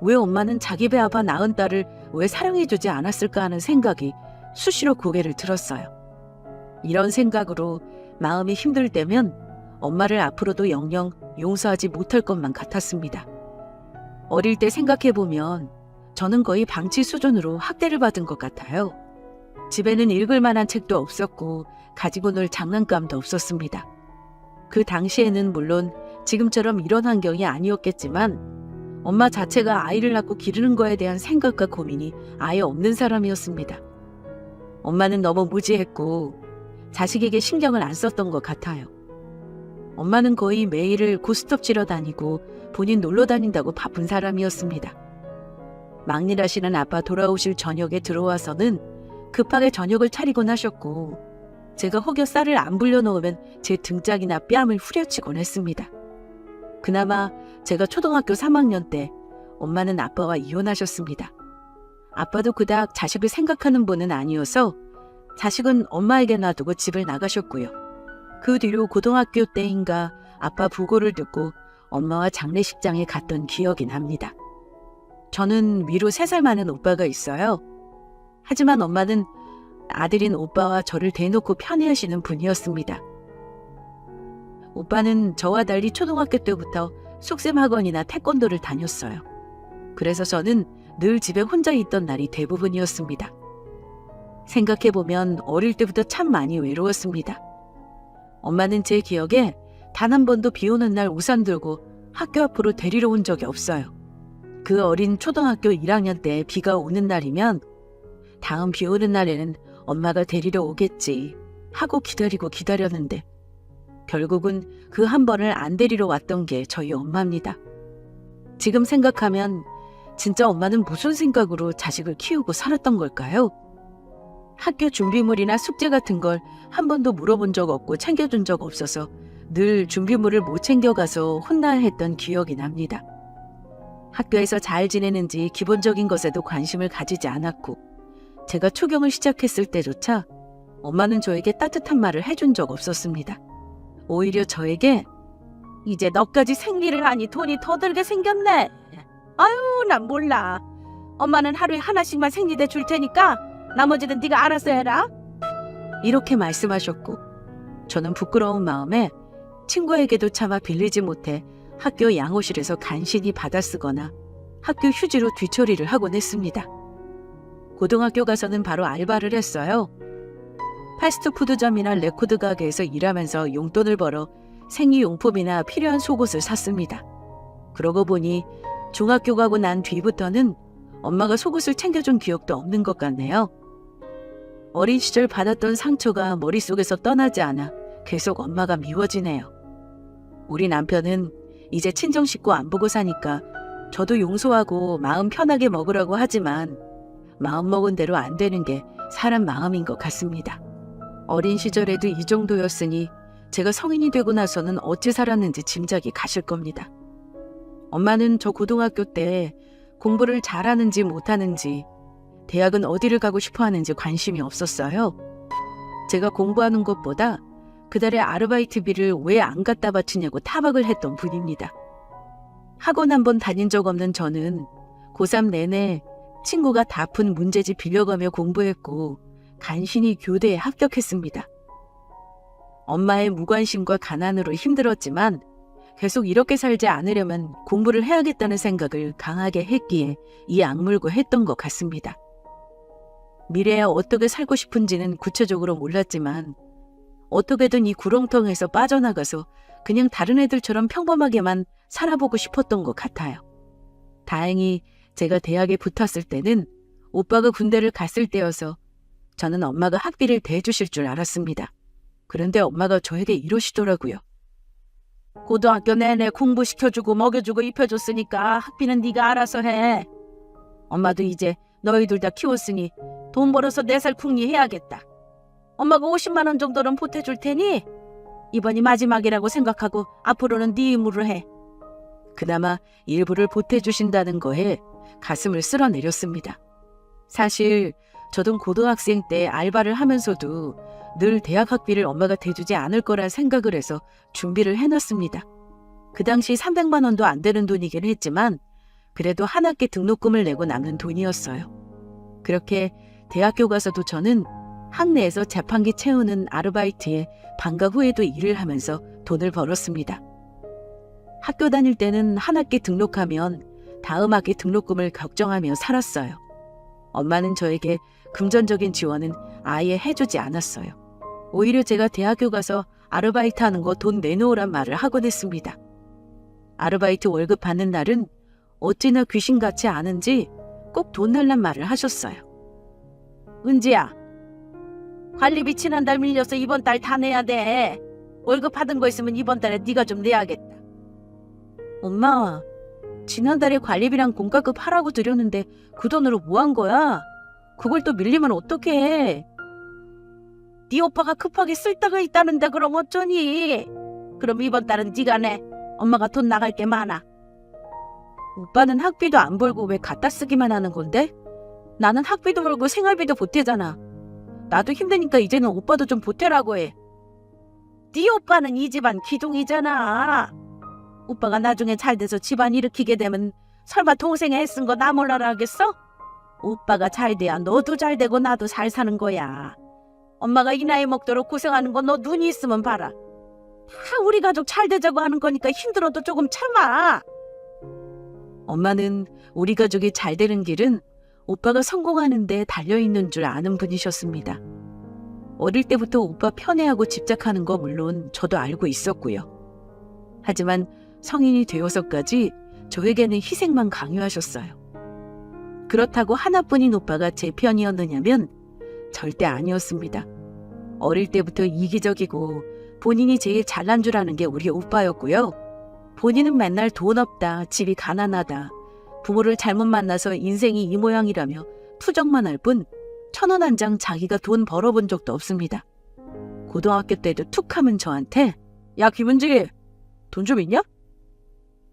왜 엄마는 자기 배 아파 낳은 딸을 왜 사랑해주지 않았을까 하는 생각이 수시로 고개를 들었어요. 이런 생각으로 마음이 힘들 때면 엄마를 앞으로도 영영 용서하지 못할 것만 같았습니다. 어릴 때 생각해보면 저는 거의 방치 수준으로 학대를 받은 것 같아요. 집에는 읽을 만한 책도 없었고 가지고 놀 장난감도 없었습니다. 그 당시에는 물론 지금처럼 이런 환경이 아니었겠지만 엄마 자체가 아이를 낳고 기르는 거에 대한 생각과 고민이 아예 없는 사람이었습니다. 엄마는 너무 무지했고 자식에게 신경을 안 썼던 것 같아요. 엄마는 거의 매일을 고스톱 치러 다니고 본인 놀러 다닌다고 바쁜 사람이었습니다. 막일하시는 아빠 돌아오실 저녁에 들어와서는 급하게 저녁을 차리곤 하셨고 제가 혹여 쌀을 안 불려놓으면 제 등짝이나 뺨을 후려치곤 했습니다. 그나마 제가 초등학교 3학년 때 엄마는 아빠와 이혼하셨습니다. 아빠도 그닥 자식을 생각하는 분은 아니어서 자식은 엄마에게 놔두고 집을 나가셨고요. 그 뒤로 고등학교 때인가 아빠 부고를 듣고 엄마와 장례식장에 갔던 기억이 납니다. 저는 위로 3살 많은 오빠가 있어요. 하지만 엄마는 아들인 오빠와 저를 대놓고 편애하시는 분이었습니다. 오빠는 저와 달리 초등학교 때부터 속셈학원이나 태권도를 다녔어요. 그래서 저는 늘 집에 혼자 있던 날이 대부분이었습니다. 생각해보면 어릴 때부터 참 많이 외로웠습니다. 엄마는 제 기억에 단 한 번도 비 오는 날 우산 들고 학교 앞으로 데리러 온 적이 없어요. 그 어린 초등학교 1학년 때 비가 오는 날이면 다음 비 오는 날에는 엄마가 데리러 오겠지 하고 기다렸는데 결국은 그 한 번을 안 데리러 왔던 게 저희 엄마입니다. 지금 생각하면 진짜 엄마는 무슨 생각으로 자식을 키우고 살았던 걸까요? 학교 준비물이나 숙제 같은 걸 한 번도 물어본 적 없고 챙겨준 적 없어서 늘 준비물을 못 챙겨가서 혼나야 했던 기억이 납니다. 학교에서 잘 지내는지 기본적인 것에도 관심을 가지지 않았고 제가 초경을 시작했을 때조차 엄마는 저에게 따뜻한 말을 해준 적 없었습니다. 오히려 저에게 이제 너까지 생리를 하니 돈이 더 들게 생겼네. 아유, 난 몰라. 엄마는 하루에 하나씩만 생리대 줄 테니까 나머지는 네가 알아서 해라. 이렇게 말씀하셨고 저는 부끄러운 마음에 친구에게도 차마 빌리지 못해 학교 양호실에서 간신히 받아 쓰거나 학교 휴지로 뒤처리를 하곤 했습니다. 고등학교 가서는 바로 알바를 했어요. 패스트푸드점이나 레코드 가게에서 일하면서 용돈을 벌어 생리용품이나 필요한 속옷을 샀습니다. 그러고 보니 중학교 가고 난 뒤부터는 엄마가 속옷을 챙겨준 기억도 없는 것 같네요. 어린 시절 받았던 상처가 머릿속에서 떠나지 않아 계속 엄마가 미워지네요. 우리 남편은 이제 친정 식구 안 보고 사니까 저도 용서하고 마음 편하게 먹으라고 하지만 마음먹은 대로 안 되는 게 사람 마음인 것 같습니다. 어린 시절에도 이 정도였으니 제가 성인이 되고 나서는 어찌 살았는지 짐작이 가실 겁니다. 엄마는 저 고등학교 때 공부를 잘하는지 못하는지 대학은 어디를 가고 싶어 하는지 관심이 없었어요. 제가 공부하는 것보다 그달의 아르바이트비를 왜 안 갖다 바치냐고 타박을 했던 분입니다. 학원 한 번 다닌 적 없는 저는 고3 내내 친구가 다 푼 문제집 빌려가며 공부했고 간신히 교대에 합격했습니다. 엄마의 무관심과 가난으로 힘들었지만 계속 이렇게 살지 않으려면 공부를 해야겠다는 생각을 강하게 했기에 이 악물고 했던 것 같습니다. 미래에 어떻게 살고 싶은지는 구체적으로 몰랐지만 어떻게든 이 구렁텅에서 빠져나가서 그냥 다른 애들처럼 평범하게만 살아보고 싶었던 것 같아요. 다행히 제가 대학에 붙었을 때는 오빠가 군대를 갔을 때여서 저는 엄마가 학비를 대주실 줄 알았습니다. 그런데 엄마가 저에게 이러시더라고요. 고등학교 내내 공부시켜주고 먹여주고 입혀줬으니까 학비는 네가 알아서 해. 엄마도 이제 너희 둘 다 키웠으니 돈 벌어서 4살 쿵리 해야겠다. 엄마가 50만 원 정도는 보태줄 테니 이번이 마지막이라고 생각하고 앞으로는 네 힘으로 해. 그나마 일부를 보태주신다는 거에 가슴을 쓸어내렸습니다. 사실 저도 고등학생 때 알바를 하면서도 늘 대학 학비를 엄마가 대주지 않을 거라 생각을 해서 준비를 해놨습니다. 그 당시 300만 원도 안 되는 돈이긴 했지만 그래도 한 학기 등록금을 내고 남는 돈이었어요. 그렇게 대학교 가서도 저는 학내에서 자판기 채우는 아르바이트에 방과 후에도 일을 하면서 돈을 벌었습니다. 학교 다닐 때는 한 학기 등록하면 다음 학기 등록금을 걱정하며 살았어요. 엄마는 저에게 금전적인 지원은 아예 해주지 않았어요. 오히려 제가 대학교 가서 아르바이트 하는 거 돈 내놓으란 말을 하곤 했습니다. 아르바이트 월급 받는 날은 어찌나 귀신같이 아는지 꼭 돈 달란 말을 하셨어요. 은지야, 관리비 지난달 밀려서 이번 달 다 내야 돼. 월급 받은 거 있으면 이번 달에 네가 좀 내야겠다. 엄마, 지난달에 관리비랑 공과급 하라고 드렸는데 그 돈으로 뭐 한 거야? 그걸 또 밀리면 어떡해? 네 오빠가 급하게 쓸 데가 있다는데 그럼 어쩌니? 그럼 이번 달은 네가 내. 엄마가 돈 나갈 게 많아. 오빠는 학비도 안 벌고 왜 갖다 쓰기만 하는 건데? 나는 학비도 벌고 생활비도 보태잖아. 나도 힘드니까 이제는 오빠도 좀 보태라고 해. 네 오빠는 이 집안 기둥이잖아. 오빠가 나중에 잘 돼서 집안 일으키게 되면 설마 동생이 애쓴 거 나 몰라라 하겠어? 오빠가 잘 돼야 너도 잘 되고 나도 잘 사는 거야. 엄마가 이 나이 먹도록 고생하는 거 너 눈이 있으면 봐라. 다 우리 가족 잘 되자고 하는 거니까 힘들어도 조금 참아. 엄마는 우리 가족이 잘 되는 길은 오빠가 성공하는 데 달려있는 줄 아는 분이셨습니다. 어릴 때부터 오빠 편애하고 집착하는 거 물론 저도 알고 있었고요. 하지만 성인이 되어서까지 저에게는 희생만 강요하셨어요. 그렇다고 하나뿐인 오빠가 제 편이었느냐면 절대 아니었습니다. 어릴 때부터 이기적이고 본인이 제일 잘난 줄 아는 게 우리 오빠였고요. 본인은 맨날 돈 없다, 집이 가난하다, 부모를 잘못 만나서 인생이 이 모양이라며 투정만 할 뿐 1,000원 한 장 자기가 돈 벌어본 적도 없습니다. 고등학교 때도 툭 하면 저한테 야 김은지 돈 좀 있냐?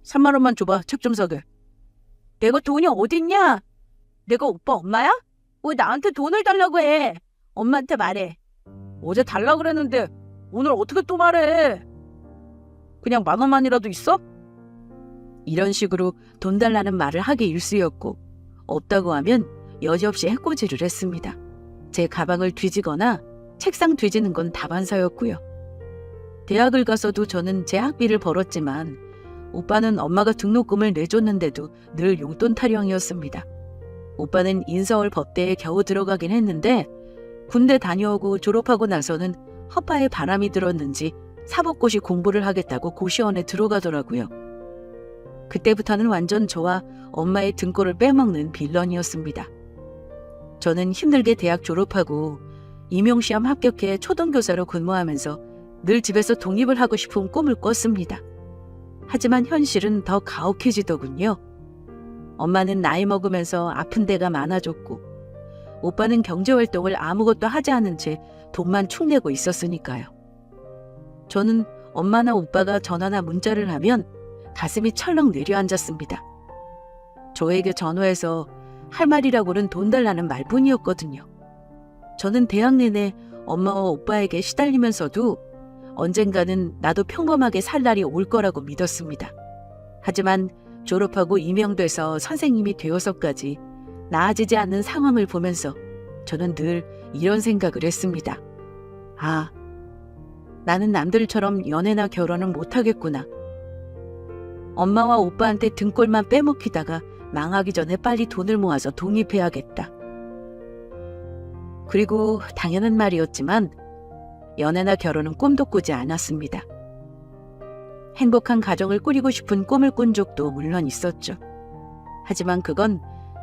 3만 원만 줘봐 책 좀 사게. 내가 돈이 어딨냐? 내가 오빠 엄마야? 왜 나한테 돈을 달라고 해? 엄마한테 말해. 어제 달라 그랬는데 오늘 어떻게 또 말해? 그냥 10,000원만이라도 있어? 이런 식으로 돈 달라는 말을 하기 일쑤였고 없다고 하면 여지없이 해코지를 했습니다. 제 가방을 뒤지거나 책상 뒤지는 건 다반사였고요. 대학을 가서도 저는 제 학비를 벌었지만 오빠는 엄마가 등록금을 내줬는데도 늘 용돈 타령이었습니다. 오빠는 인서울 법대에 겨우 들어가긴 했는데 군대 다녀오고 졸업하고 나서는 허파에 바람이 들었는지 사법고시 공부를 하겠다고 고시원에 들어가더라고요. 그때부터는 완전 저와 엄마의 등골을 빼먹는 빌런이었습니다. 저는 힘들게 대학 졸업하고 임용시험 합격해 초등교사로 근무하면서 늘 집에서 독립을 하고 싶은 꿈을 꿨습니다. 하지만 현실은 더 가혹해지더군요. 엄마는 나이 먹으면서 아픈 데가 많아졌고 오빠는 경제활동을 아무것도 하지 않은 채 돈만 축내고 있었으니까요. 저는 엄마나 오빠가 전화나 문자를 하면 가슴이 철렁 내려앉았습니다. 저에게 전화해서 할 말이라고는 돈 달라는 말뿐이었거든요. 저는 대학 내내 엄마와 오빠에게 시달리면서도 언젠가는 나도 평범하게 살 날이 올 거라고 믿었습니다. 하지만 졸업하고 임용돼서 선생님이 되어서까지 나아지지 않는 상황을 보면서 저는 늘 이런 생각을 했습니다. 아, 나는 남들처럼 연애나 결혼은 못하겠구나. 엄마와 오빠한테 등골만 빼먹히다가 망하기 전에 빨리 돈을 모아서 독립해야겠다. 그리고 당연한 말이었지만 연애나 결혼은 꿈도 꾸지 않았습니다. 행복한 가정을 꾸리고 싶은 꿈을 꾼 적도 물론 있었죠. 하지만 그건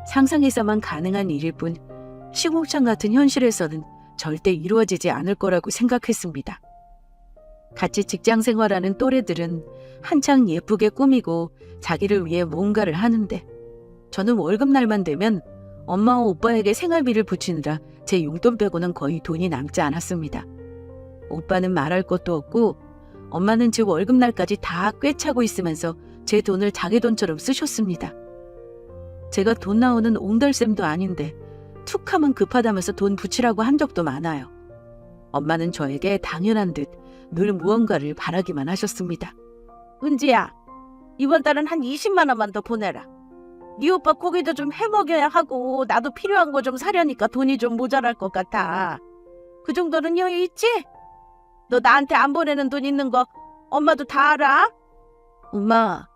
상상에서만 가능한 일일 뿐 시궁창 같은 현실에서는 절대 이루어지지 않을 거라고 생각했습니다. 같이 직장 생활하는 또래들은 한창 예쁘게 꾸미고 자기를 위해 뭔가를 하는데 저는 월급날만 되면 엄마와 오빠에게 생활비를 붙이느라 제 용돈 빼고는 거의 돈이 남지 않았습니다. 오빠는 말할 것도 없고 엄마는 제 월급날까지 다 꿰차고 있으면서 제 돈을 자기 돈처럼 쓰셨습니다. 제가 돈 나오는 옹달샘도 아닌데 툭 하면 급하다면서 돈 붙이라고 한 적도 많아요. 엄마는 저에게 당연한 듯 늘 무언가를 바라기만 하셨습니다. 은지야, 이번 달은 한 20만 원만 더 보내라. 네 오빠 고기도 좀 해먹여야 하고 나도 필요한 거 좀 사려니까 돈이 좀 모자랄 것 같아. 그 정도는 여유 있지? 너 나한테 안 보내는 돈 있는 거 엄마도 다 알아? 엄마,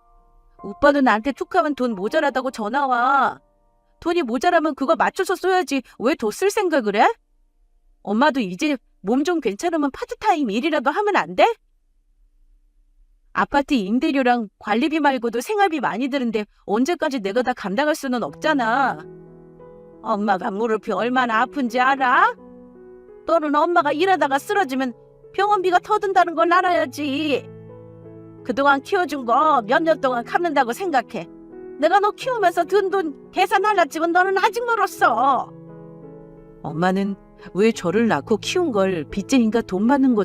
오빠도 나한테 툭 하면 돈 모자라다고 전화와. 돈이 모자라면 그거 맞춰서 써야지 왜 더 쓸 생각을 해? 엄마도 이제 몸 좀 괜찮으면 파트타임 일이라도 하면 안 돼? 아파트 임대료랑 관리비 말고도 생활비 많이 드는데 언제까지 내가 다 감당할 수는 없잖아. 엄마가 무릎이 얼마나 아픈지 알아? 너는 엄마가 일하다가 쓰러지면 병원비가 더 든다는 걸 알아야지. 그동안 키워준 거 몇 년 동안 갚는다고 생각해. 내가 너 키우면서 든 돈 계산하려지만 너는 아직 멀었어. 엄마는 왜 저를 낳고 키운 걸 빚쟁이가 돈 받는 것